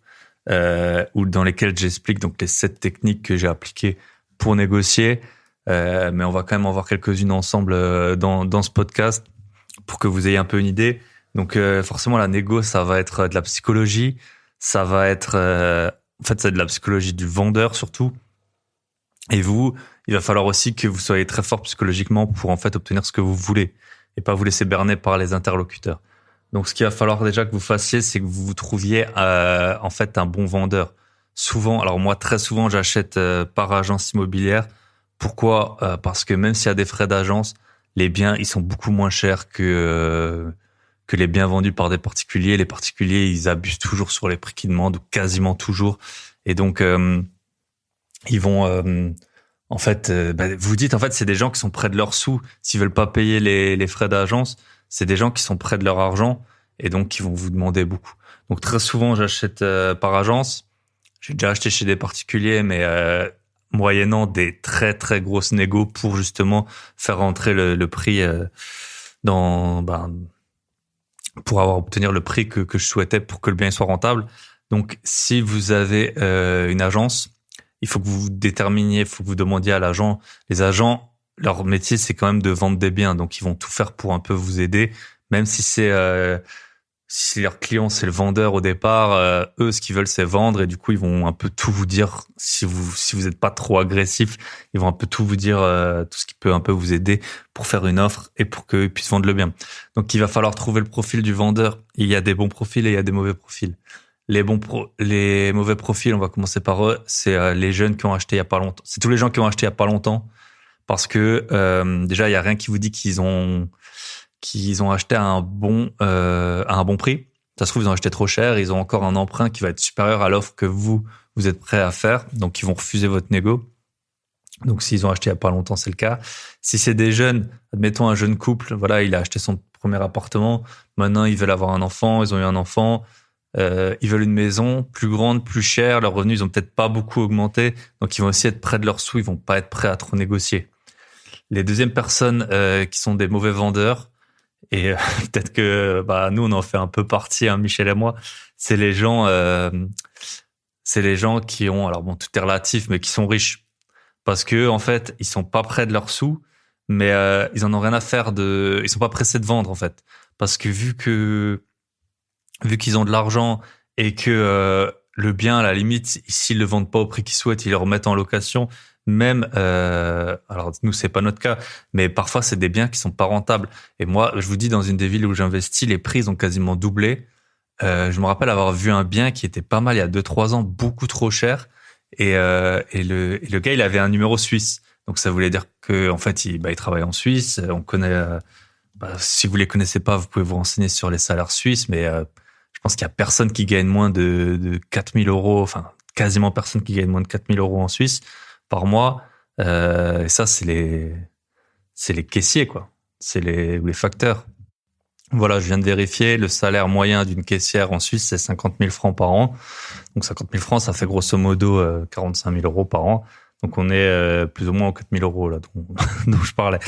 où dans lesquels j'explique donc les 7 techniques que j'ai appliquées pour négocier. Mais on va quand même en voir quelques-unes ensemble dans ce podcast pour que vous ayez un peu une idée. Donc forcément, la négo, ça va être de la psychologie. Ça va être... en fait, c'est de la psychologie du vendeur surtout. Et vous, il va falloir aussi que vous soyez très fort psychologiquement pour en fait obtenir ce que vous voulez et pas vous laisser berner par les interlocuteurs. Donc, ce qu'il va falloir déjà que vous fassiez, c'est que vous trouviez en fait un bon vendeur. Souvent, alors moi très souvent, j'achète par agence immobilière. Pourquoi parce que même s'il y a des frais d'agence, les biens ils sont beaucoup moins chers que les biens vendus par des particuliers. Les particuliers, ils abusent toujours sur les prix qu'ils demandent, ou quasiment toujours. Et donc, ils vont en fait, vous dites en fait, c'est des gens qui sont près de leurs sous. S'ils veulent pas payer les frais d'agence, c'est des gens qui sont près de leur argent et donc qui vont vous demander beaucoup. Donc très souvent, j'achète par agence. J'ai déjà acheté chez des particuliers, mais moyennant des très très grosses négos pour justement faire rentrer le prix pour obtenir le prix que je souhaitais pour que le bien soit rentable. Donc si vous avez une agence, il faut que vous déterminiez, il faut que vous demandiez à l'agent. Les agents, leur métier, c'est quand même de vendre des biens. Donc, ils vont tout faire pour un peu vous aider. Même si si leur client, c'est le vendeur au départ, eux, ce qu'ils veulent, c'est vendre. Et du coup, ils vont un peu tout vous dire. Si vous êtes pas trop agressif, ils vont un peu tout vous dire, tout ce qui peut un peu vous aider pour faire une offre et pour qu'ils puissent vendre le bien. Donc, il va falloir trouver le profil du vendeur. Il y a des bons profils et il y a des mauvais profils. Les mauvais profils, on va commencer par eux, c'est les jeunes qui ont acheté il y a pas longtemps. C'est tous les gens qui ont acheté il y a pas longtemps, parce que déjà il y a rien qui vous dit qu'ils ont acheté à un bon prix. Ça se trouve ils ont acheté trop cher, ils ont encore un emprunt qui va être supérieur à l'offre que vous êtes prêt à faire, donc ils vont refuser votre négo. Donc s'ils ont acheté il y a pas longtemps, c'est le cas. Si c'est des jeunes, admettons un jeune couple, voilà, il a acheté son premier appartement, maintenant ils veulent avoir un enfant, ils ont eu un enfant. Ils veulent une maison plus grande, plus chère. Leurs revenus, ils ont peut-être pas beaucoup augmenté, donc ils vont aussi être près de leurs sous. Ils vont pas être prêts à trop négocier. Les deuxièmes personnes qui sont des mauvais vendeurs, et peut-être que nous on en fait un peu partie, hein, Michel et moi. C'est les gens qui ont, alors bon, tout est relatif, mais qui sont riches, parce que en fait ils sont pas près de leurs sous, mais ils en ont rien à faire ils sont pas pressés de vendre en fait, parce que vu qu'ils ont de l'argent et que le bien, à la limite, s'ils le vendent pas au prix qu'ils souhaitent, ils le remettent en location. Même, alors nous c'est pas notre cas, mais parfois c'est des biens qui sont pas rentables. Et moi, je vous dis, dans une des villes où j'investis, les prix ont quasiment doublé. Je me rappelle avoir vu un bien qui était pas mal il y a 2-3 ans, beaucoup trop cher. Et le gars, il avait un numéro suisse. Donc ça voulait dire que en fait, il travaille en Suisse. On connaît. Si vous les connaissez pas, vous pouvez vous renseigner sur les salaires suisses, mais je pense qu'il y a personne qui gagne moins de 4 000 euros, enfin quasiment personne qui gagne moins de 4 000 euros en Suisse par mois. Et ça, c'est les caissiers, quoi. Ou les facteurs. Voilà, je viens de vérifier, le salaire moyen d'une caissière en Suisse, c'est 50 000 francs par an. Donc 50 000 francs, ça fait grosso modo 45 000 euros par an. Donc on est plus ou moins aux 4 000 euros là dont je parlais.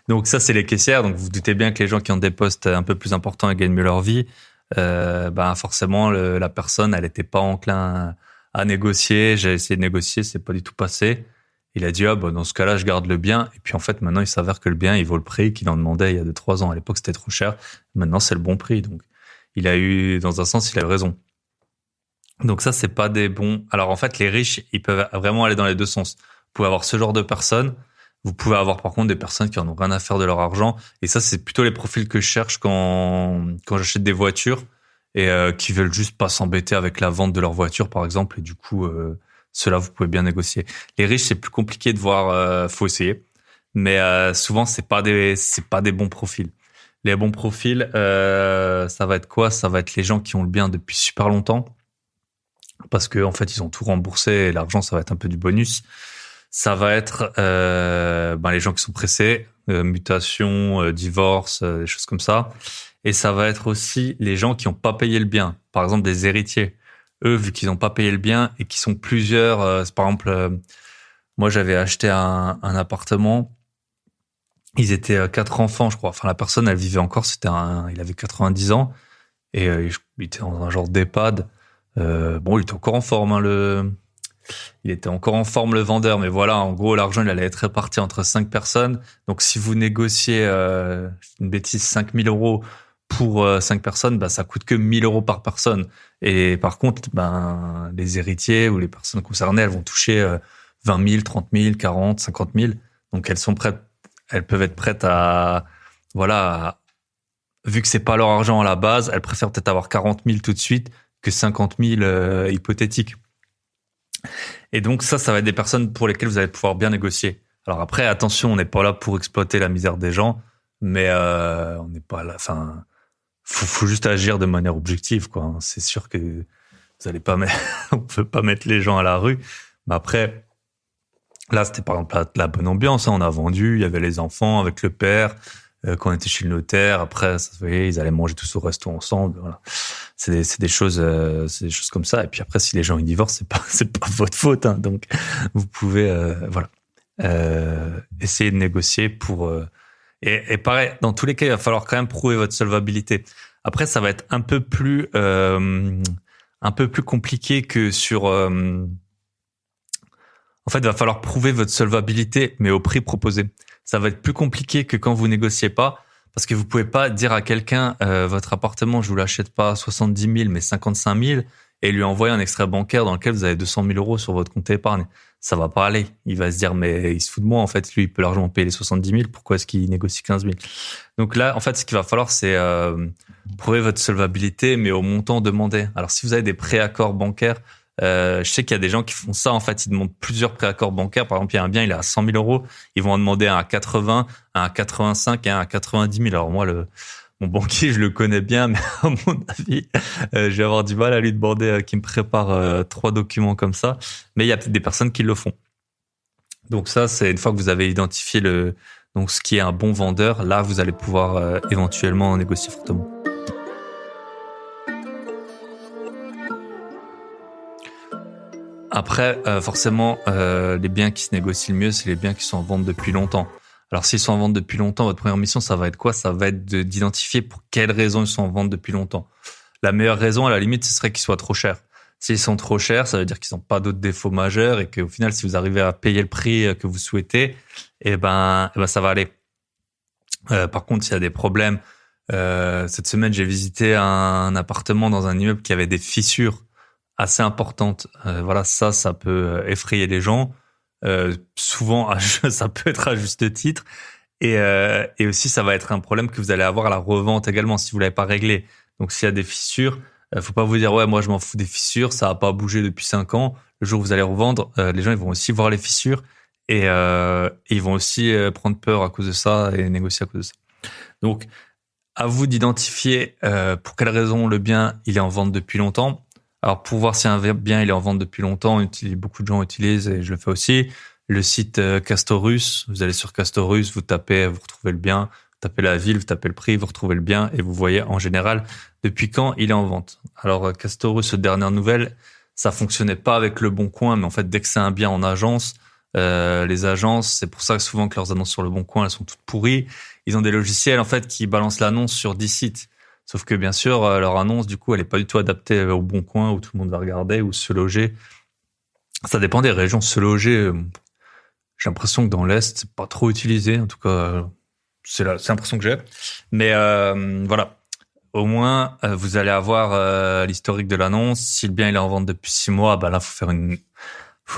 Donc ça, c'est les caissières. Donc vous vous doutez bien que les gens qui ont des postes un peu plus importants et gagnent mieux leur vie, forcément la personne, elle était pas enclin à négocier. J'ai essayé de négocier, c'est pas du tout passé. Il a dit dans ce cas-là, je garde le bien. Et puis en fait, maintenant, il s'avère que le bien, il vaut le prix qu'il en demandait il y a 2-3 ans. À l'époque, c'était trop cher. Maintenant, c'est le bon prix. Donc, dans un sens, il a eu raison. Donc ça, c'est pas des bons. Alors en fait, les riches, ils peuvent vraiment aller dans les deux sens. Vous pouvez avoir ce genre de personnes. Vous pouvez avoir par contre des personnes qui en ont rien à faire de leur argent. Et ça, c'est plutôt les profils que je cherche quand j'achète des voitures et qui veulent juste pas s'embêter avec la vente de leur voiture, par exemple. Et du coup, ceux-là, vous pouvez bien négocier. Les riches, c'est plus compliqué de voir. Faut essayer, mais souvent, c'est pas des bons profils. Les bons profils, ça va être quoi? Ça va être les gens qui ont le bien depuis super longtemps, parce que en fait, ils ont tout remboursé. Et l'argent, ça va être un peu du bonus. Ça va être les gens qui sont pressés, mutation, divorce, des choses comme ça. Et ça va être aussi les gens qui n'ont pas payé le bien. Par exemple, des héritiers. Eux, vu qu'ils n'ont pas payé le bien et qu'ils sont plusieurs, par exemple, moi j'avais acheté un appartement. Ils étaient 4 enfants, je crois. Enfin, la personne, elle vivait encore. Il avait 90 ans et il était dans un genre d'EHPAD. Il était encore en forme, il était encore en forme le vendeur, mais voilà, en gros, l'argent, il allait être réparti entre 5 personnes. Donc, si vous négociez, une bêtise, 5 000 euros pour 5 personnes, ça coûte que 1 000 euros par personne. Et par contre, les héritiers ou les personnes concernées, elles vont toucher 20 000, 30 000, 40, 50 000. Donc, elles peuvent être prêtes à, voilà, vu que c'est pas leur argent à la base, elles préfèrent peut-être avoir 40 000 tout de suite que 50 000 hypothétiques. Et donc ça va être des personnes pour lesquelles vous allez pouvoir bien négocier. Alors après, attention, on n'est pas là pour exploiter la misère des gens, mais on n'est pas là. Enfin, faut juste agir de manière objective, quoi. C'est sûr que vous allez pas mettre, on peut pas mettre les gens à la rue. Mais après, là, c'était par exemple la bonne ambiance. On a vendu, il y avait les enfants avec le père. Quand on était chez le notaire, après, ça se voyait, ils allaient manger tous au resto ensemble. Voilà. C'est des choses comme ça. Et puis après, si les gens ils divorcent, c'est pas votre faute. Hein. Donc, vous pouvez, essayer de négocier pour. Et pareil, dans tous les cas, il va falloir quand même prouver votre solvabilité. Après, ça va être un peu plus compliqué que sur. En fait, il va falloir prouver votre solvabilité, mais au prix proposé. Ça va être plus compliqué que quand vous négociez pas, parce que vous pouvez pas dire à quelqu'un votre appartement, je vous l'achète pas 70 000 mais 55 000 et lui envoyer un extrait bancaire dans lequel vous avez 200 000 euros sur votre compte épargne. Ça va pas aller. Il va se dire mais il se fout de moi en fait. Lui, il peut largement payer les 70 000. Pourquoi est-ce qu'il négocie 15 000? Donc là, en fait, ce qu'il va falloir, c'est prouver votre solvabilité, mais au montant demandé. Alors si vous avez des préaccords bancaires. Je sais qu'il y a des gens qui font ça. En fait, ils demandent plusieurs préaccords bancaires. Par exemple, il y a un bien, il est à 100 000 euros. Ils vont en demander un à 80, un à 85 et un à 90 000. Alors moi, mon banquier, je le connais bien, mais à mon avis, je vais avoir du mal à lui demander qu'il me prépare 3 documents comme ça. Mais il y a peut-être des personnes qui le font. Donc ça, c'est une fois que vous avez identifié donc ce qui est un bon vendeur, là, vous allez pouvoir éventuellement négocier fortement. Après, forcément, les biens qui se négocient le mieux, c'est les biens qui sont en vente depuis longtemps. Alors, s'ils sont en vente depuis longtemps, votre première mission, ça va être quoi? Ça va être d'identifier pour quelles raisons ils sont en vente depuis longtemps. La meilleure raison, à la limite, ce serait qu'ils soient trop chers. S'ils sont trop chers, ça veut dire qu'ils n'ont pas d'autres défauts majeurs et qu'au final, si vous arrivez à payer le prix que vous souhaitez, ça va aller. Par contre, s'il y a des problèmes, cette semaine, j'ai visité un appartement dans un immeuble qui avait des fissures assez importante. Voilà, ça peut effrayer les gens. Souvent, ça peut être à juste titre. Et aussi, ça va être un problème que vous allez avoir à la revente également si vous l'avez pas réglé. Donc, s'il y a des fissures, faut pas vous dire ouais, moi je m'en fous des fissures, ça a pas bougé depuis 5 ans. Le jour où vous allez revendre, les gens ils vont aussi voir les fissures et ils vont aussi prendre peur à cause de ça et négocier à cause de ça. Donc, à vous d'identifier pour quelle raison le bien il est en vente depuis longtemps. Alors, pour voir si un bien il est en vente depuis longtemps, beaucoup de gens utilisent, et je le fais aussi, le site Castorus. Vous allez sur Castorus, vous tapez, vous retrouvez le bien, tapez la ville, vous tapez le prix, vous retrouvez le bien et vous voyez en général depuis quand il est en vente. Alors Castorus, dernière nouvelle, ça fonctionnait pas avec Le Bon Coin, mais en fait dès que c'est un bien en agence, les agences, c'est pour ça que souvent que leurs annonces sur Le Bon Coin, elles sont toutes pourries. Ils ont des logiciels en fait qui balancent l'annonce sur 10 sites. Sauf que bien sûr, leur annonce, du coup, elle est pas du tout adaptée au Bon Coin où tout le monde va regarder ou se loger. Ça dépend des régions. Se loger, j'ai l'impression que dans l'Est, c'est pas trop utilisé. En tout cas, c'est l'impression que j'ai. Mais voilà. Au moins, vous allez avoir l'historique de l'annonce. Si le bien il est en vente depuis 6 mois, bah là, faut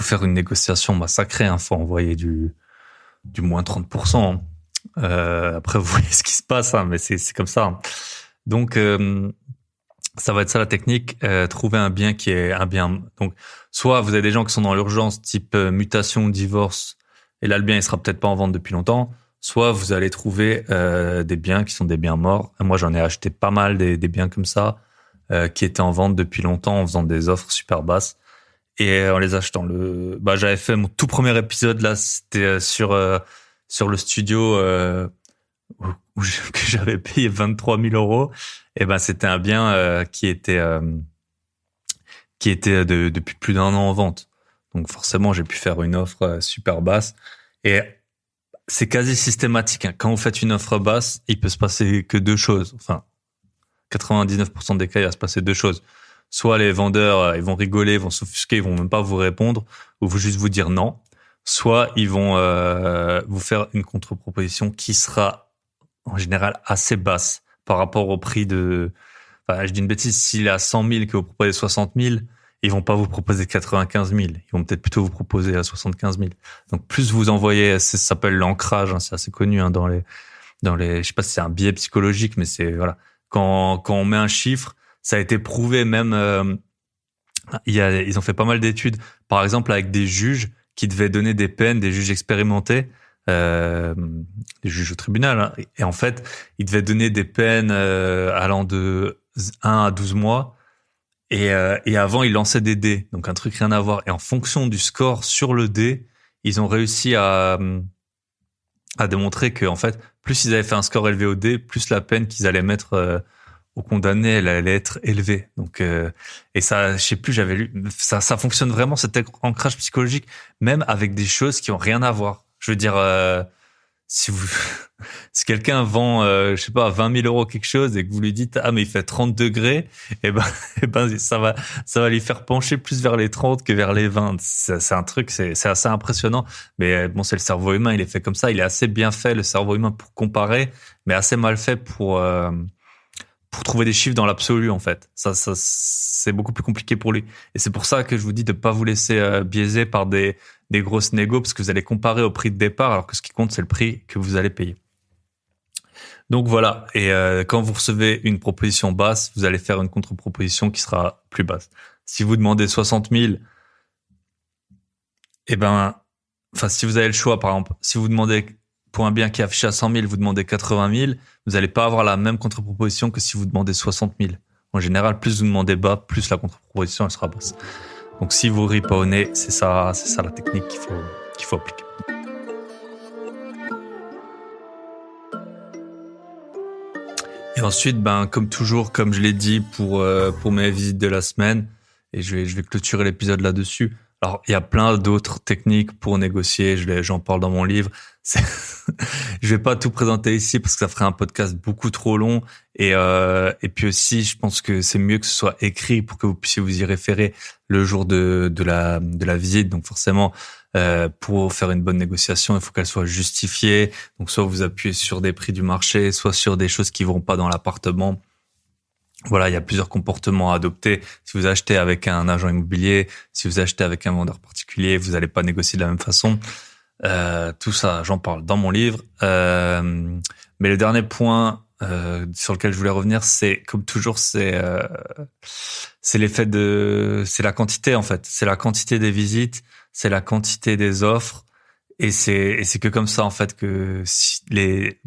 faire une négociation sacrée. Hein. Faut envoyer du moins 30%. Après, vous voyez ce qui se passe, hein, mais c'est comme ça. Hein. Donc, ça va être ça la technique. Trouver un bien qui est un bien. Donc, soit vous avez des gens qui sont dans l'urgence, type mutation, divorce, et là le bien il sera peut-être pas en vente depuis longtemps. Soit vous allez trouver des biens qui sont des biens morts. Moi, j'en ai acheté pas mal des biens comme ça qui étaient en vente depuis longtemps en faisant des offres super basses et en les achetant. J'avais fait mon tout premier épisode là, c'était sur le studio que j'avais payé 23 000 euros. Et c'était un bien qui était depuis plus d'1 an en vente. Donc forcément, j'ai pu faire une offre super basse. Et c'est quasi systématique. Hein. Quand vous faites une offre basse, il peut se passer que 2 choses. Enfin, 99% des cas, il va se passer 2 choses. Soit les vendeurs, ils vont rigoler, ils vont s'offusquer, ils vont même pas vous répondre, ou juste vous dire non. Soit ils vont vous faire une contre-proposition qui sera en général assez basse par rapport au prix de... Enfin, je dis une bêtise, s'il est à 100 000 que vous proposez 60 000, ils vont pas vous proposer 95 000. Ils vont peut-être plutôt vous proposer à 75 000. Donc plus vous envoyez, ça s'appelle l'ancrage, hein, c'est assez connu hein, dans les, je sais pas si c'est un biais psychologique, mais c'est voilà, quand on met un chiffre, ça a été prouvé même. Ils ont fait pas mal d'études, par exemple avec des juges qui devaient donner des peines, des juges expérimentés. Les juges au tribunal, hein. Et en fait, ils devaient donner des peines allant de 1 à 12 mois. Et avant, ils lançaient des dés, donc un truc rien à voir. Et en fonction du score sur le dé, ils ont réussi à démontrer que en fait, plus ils avaient fait un score élevé au dé, plus la peine qu'ils allaient mettre aux condamnés, elle allait être élevée. Donc et ça, je sais plus, j'avais lu, ça fonctionne vraiment cet ancrage psychologique, même avec des choses qui ont rien à voir. Je veux dire, si quelqu'un vend, je sais pas, 20 000 euros quelque chose et que vous lui dites, ah, mais il fait 30 degrés, ça va lui faire pencher plus vers les 30 que vers les 20. C'est un truc, c'est assez impressionnant. Mais bon, c'est le cerveau humain, il est fait comme ça. Il est assez bien fait, le cerveau humain, pour comparer, mais assez mal fait pour trouver des chiffres dans l'absolu, en fait. Ça, c'est beaucoup plus compliqué pour lui. Et c'est pour ça que je vous dis de pas vous laisser biaiser par des grosses négos, parce que vous allez comparer au prix de départ, alors que ce qui compte, c'est le prix que vous allez payer. Donc voilà. Et quand vous recevez une proposition basse, vous allez faire une contre-proposition qui sera plus basse. Si vous demandez 60 000, si vous avez le choix, par exemple, si vous demandez pour un bien qui est affiché à 100 000, vous demandez 80 000, vous n'allez pas avoir la même contre-proposition que si vous demandez 60 000. En général, plus vous demandez bas, plus la contre-proposition elle sera basse. Donc si vous ripez pas au nez, c'est ça la technique qu'il faut appliquer. Et ensuite, comme toujours, comme je l'ai dit pour mes visites de la semaine, et je vais clôturer l'épisode là-dessus. Alors, il y a plein d'autres techniques pour négocier. J'en parle dans mon livre. Je vais pas tout présenter ici parce que ça ferait un podcast beaucoup trop long. Et puis aussi, je pense que c'est mieux que ce soit écrit pour que vous puissiez vous y référer le jour de la visite. Donc forcément, pour faire une bonne négociation, il faut qu'elle soit justifiée. Donc soit vous appuyez sur des prix du marché, soit sur des choses qui vont pas dans l'appartement. Voilà, il y a plusieurs comportements à adopter. Si vous achetez avec un agent immobilier, si vous achetez avec un vendeur particulier, vous n'allez pas négocier de la même façon. Tout ça, j'en parle dans mon livre. Mais le dernier point sur lequel je voulais revenir, c'est comme toujours, c'est l'effet c'est la quantité en fait. C'est la quantité des visites, c'est la quantité des offres. Et c'est que comme ça en fait que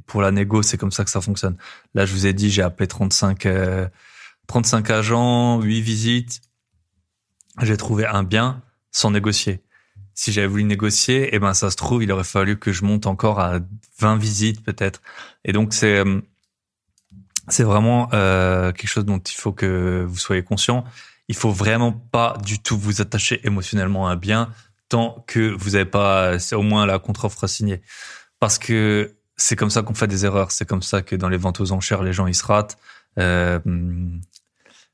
pour la négo, c'est comme ça que ça fonctionne. Là, je vous ai dit, j'ai appelé 35 agents, 8 visites. J'ai trouvé un bien sans négocier. si j'avais voulu négocier, eh ben ça se trouve, il aurait fallu que je monte encore à 20 visites peut-être. Et donc c'est vraiment quelque chose dont il faut que vous soyez conscient. Il faut vraiment pas du tout vous attacher émotionnellement à un bien tant que vous n'avez pas au moins la contre-offre signée. Parce que c'est comme ça qu'on fait des erreurs. C'est comme ça que dans les ventes aux enchères, les gens ils se ratent.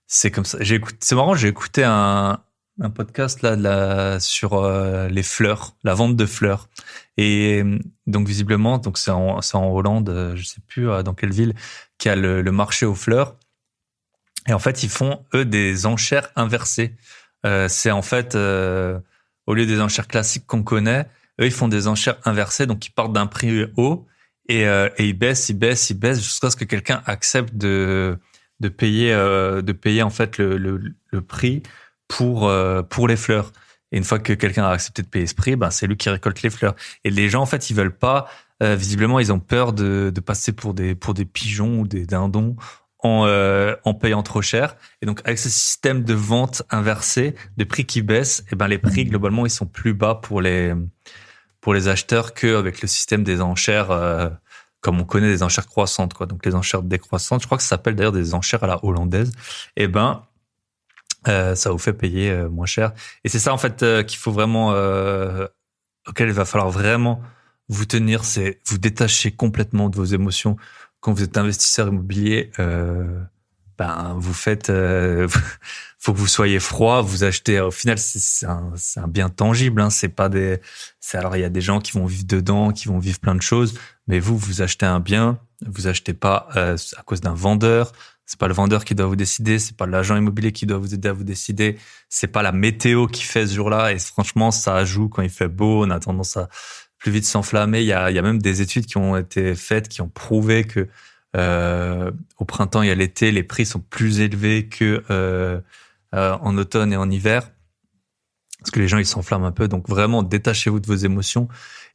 C'est comme ça. C'est marrant, j'ai écouté un podcast sur les fleurs, la vente de fleurs. Et donc visiblement, donc c'est en Hollande, je sais plus dans quelle ville, qui a le marché aux fleurs. Et en fait, ils font eux des enchères inversées. C'est en fait au lieu des enchères classiques qu'on connaît, eux ils font des enchères inversées, donc ils partent d'un prix haut et ils baissent jusqu'à ce que quelqu'un accepte de payer en fait le prix pour les fleurs. Et une fois que quelqu'un a accepté de payer ce prix, ben c'est lui qui récolte les fleurs. Et les gens en fait ils veulent pas, visiblement ils ont peur de passer pour des pigeons ou des dindons en payant trop cher. Et donc avec ce système de vente inversé, de prix qui baissent, et ben les prix globalement ils sont plus bas pour les acheteurs qu'avec le système des enchères comme on connaît des enchères croissantes, quoi. Donc les enchères décroissantes, je crois que ça s'appelle d'ailleurs des enchères à la hollandaise. Et ben ça vous fait payer moins cher. Et c'est ça en fait qu'il faut vraiment auquel il va falloir vraiment vous tenir, c'est vous détacher complètement de vos émotions. Quand vous êtes investisseur immobilier, ben vous faites, faut que vous soyez froid, vous achetez. Au final, c'est un bien tangible. Hein, c'est pas des. Alors il y a des gens qui vont vivre dedans, qui vont vivre plein de choses, mais vous achetez un bien, vous achetez pas à cause d'un vendeur. C'est pas le vendeur qui doit vous décider, c'est pas l'agent immobilier qui doit vous aider à vous décider, c'est pas la météo qui fait ce jour-là. Et franchement, ça joue quand il fait beau. On a tendance à plus vite s'enflammer. Il y a même des études qui ont été faites qui ont prouvé que au printemps et à l'été, les prix sont plus élevés que en automne et en hiver, parce que les gens ils s'enflamment un peu. Donc vraiment, détachez-vous de vos émotions.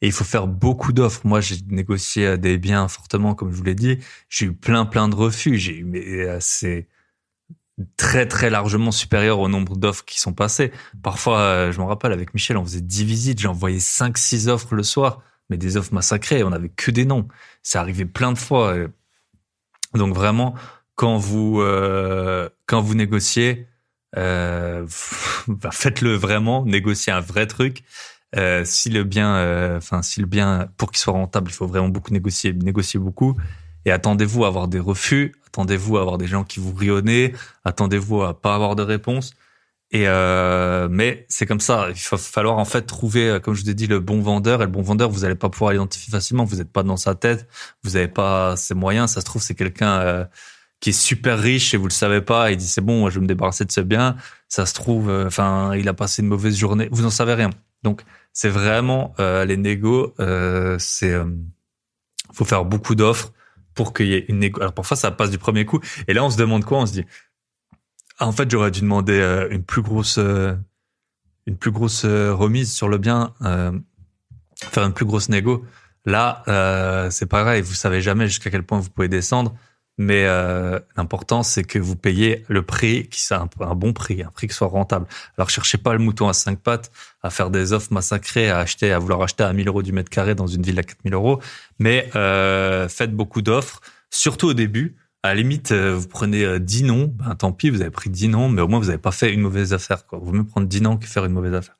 Et il faut faire beaucoup d'offres. Moi, j'ai négocié des biens fortement, comme je vous l'ai dit. J'ai eu plein de refus. Mais c'est très très largement supérieur au nombre d'offres qui sont passées. Parfois, je me rappelle avec Michel, on faisait 10 visites, j'ai envoyé 5-6 offres le soir, mais des offres massacrées. On avait que des noms. C'est arrivé plein de fois. Donc vraiment, quand vous négociez, faites-le vraiment, négociez un vrai truc. Si le bien, pour qu'il soit rentable, il faut vraiment beaucoup négocier beaucoup. Et attendez-vous à avoir des refus, attendez-vous à avoir des gens qui vous rient au nez, attendez-vous à pas avoir de réponse. Et mais c'est comme ça, il va falloir en fait trouver, comme je vous ai dit, le bon vendeur. Et le bon vendeur, vous allez pas pouvoir l'identifier facilement. Vous n'êtes pas dans sa tête, vous avez pas ses moyens. Ça se trouve, c'est quelqu'un qui est super riche et vous le savez pas. Il dit c'est bon, moi, je vais me débarrasser de ce bien. Ça se trouve, il a passé une mauvaise journée. Vous n'en savez rien. Donc c'est vraiment les négos. Faut faire beaucoup d'offres pour qu'il y ait une négo. Alors parfois ça passe du premier coup. Et là on se demande quoi? On se dit en fait j'aurais dû demander une plus grosse remise sur le bien, faire une plus grosse négo. Là c'est pareil. Vous savez jamais jusqu'à quel point vous pouvez descendre. Mais l'important, c'est que vous payez le prix, qui soit un bon prix, un prix qui soit rentable. Alors, cherchez pas le mouton à 5 pattes, à faire des offres massacrées, à vouloir acheter à 1 000 euros du mètre carré dans une ville à 4 000 euros. Mais faites beaucoup d'offres, surtout au début. À la limite, vous prenez 10 noms, ben tant pis, vous avez pris 10 noms, mais au moins vous n'avez pas fait une mauvaise affaire, quoi. Vaut mieux prendre 10 noms que faire une mauvaise affaire.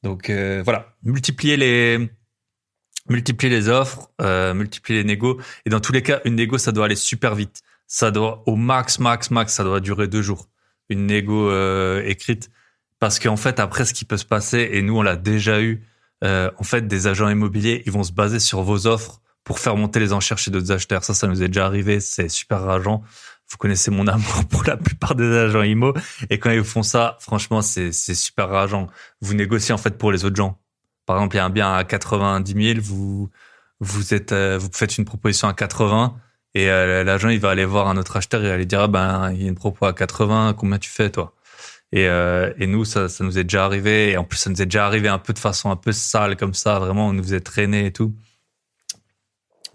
Donc voilà, multipliez les offres, multiplier les négos. Et dans tous les cas, une négo, ça doit aller super vite. Ça doit, au max, ça doit durer 2 jours. Une négo écrite. Parce qu'en fait, après, ce qui peut se passer, et nous, on l'a déjà eu, en fait, des agents immobiliers, ils vont se baser sur vos offres pour faire monter les enchères chez d'autres acheteurs. Ça nous est déjà arrivé. C'est super rageant. Vous connaissez mon amour pour la plupart des agents immo. Et quand ils font ça, franchement, c'est super rageant. Vous négociez, en fait, pour les autres gens. Par exemple, il y a un bien à 90 000, vous faites une proposition à 80 et l'agent il va aller voir un autre acheteur et il va lui dire il y a une propo à 80, combien tu fais toi? Et nous ça nous est déjà arrivé, et en plus ça nous est déjà arrivé un peu de façon un peu sale comme ça, vraiment on nous faisait traîner et tout.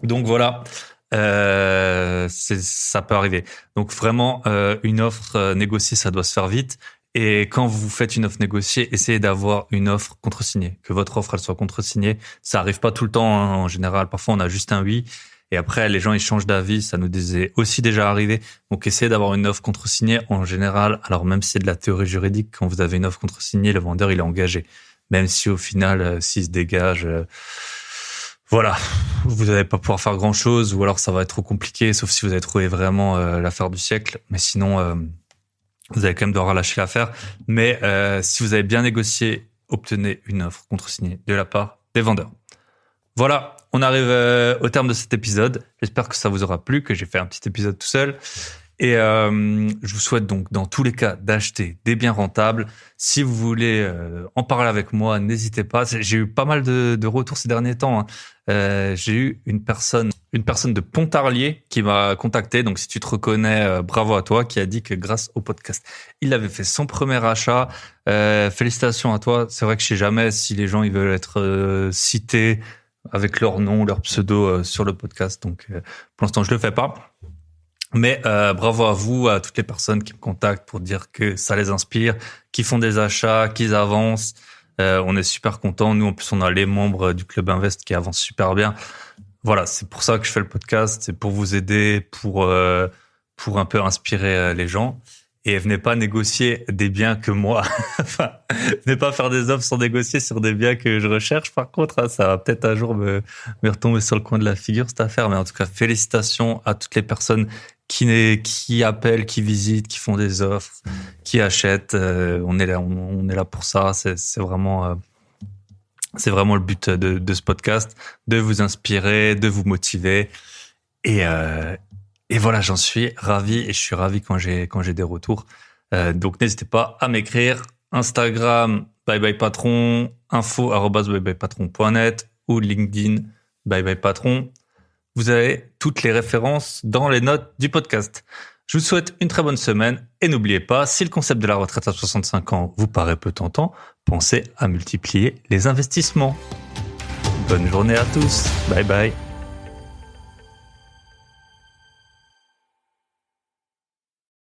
Donc voilà, ça peut arriver. Donc vraiment une offre négociée, ça doit se faire vite. Et quand vous faites une offre négociée, essayez d'avoir une offre contresignée, que votre offre elle soit contresignée. Ça arrive pas tout le temps, hein, en général. Parfois, on a juste un oui. Et après, les gens, ils changent d'avis. Ça nous est aussi déjà arrivé. Donc, essayez d'avoir une offre contresignée en général. Alors, même si c'est de la théorie juridique, quand vous avez une offre contresignée, le vendeur, il est engagé. Même si au final, s'il se dégage, voilà, vous n'allez pas pouvoir faire grand chose ou alors ça va être trop compliqué, sauf si vous avez trouvé vraiment l'affaire du siècle. Mais sinon, vous allez quand même devoir lâcher l'affaire. Mais si vous avez bien négocié, obtenez une offre contresignée de la part des vendeurs. Voilà, on arrive au terme de cet épisode. J'espère que ça vous aura plu, que j'ai fait un petit épisode tout seul. Et je vous souhaite donc, dans tous les cas, d'acheter des biens rentables. Si vous voulez en parler avec moi, n'hésitez pas. J'ai eu pas mal de retours ces derniers temps, hein. J'ai eu une personne de Pontarlier qui m'a contacté. Donc, si tu te reconnais, bravo à toi, qui a dit que grâce au podcast, il avait fait son premier achat. Félicitations à toi. C'est vrai que je sais jamais si les gens ils veulent être cités avec leur nom, leur pseudo sur le podcast. Donc, pour l'instant, je le fais pas. Mais bravo à vous, à toutes les personnes qui me contactent pour dire que ça les inspire, qui font des achats, qu'ils avancent. On est super contents. Nous, en plus, on a les membres du Club Invest qui avancent super bien. Voilà, c'est pour ça que je fais le podcast. C'est pour vous aider, pour un peu inspirer les gens. Et venez pas négocier des biens que moi. Enfin, venez pas faire des offres sans négocier sur des biens que je recherche. Par contre, hein, ça va peut-être un jour me retomber sur le coin de la figure, cette affaire. Mais en tout cas, félicitations à toutes les personnes qui appellent, qui visitent, qui font des offres, qui achètent. On est là pour ça. C'est vraiment le but de ce podcast, de vous inspirer, de vous motiver. Et voilà, j'en suis ravi et je suis ravi quand j'ai des retours. Donc n'hésitez pas à m'écrire. Instagram, bye bye patron, info@byebyepatron.net ou LinkedIn, bye bye patron. Vous avez toutes les références dans les notes du podcast. Je vous souhaite une très bonne semaine et n'oubliez pas, si le concept de la retraite à 65 ans vous paraît peu tentant, pensez à multiplier les investissements. Bonne journée à tous. Bye bye.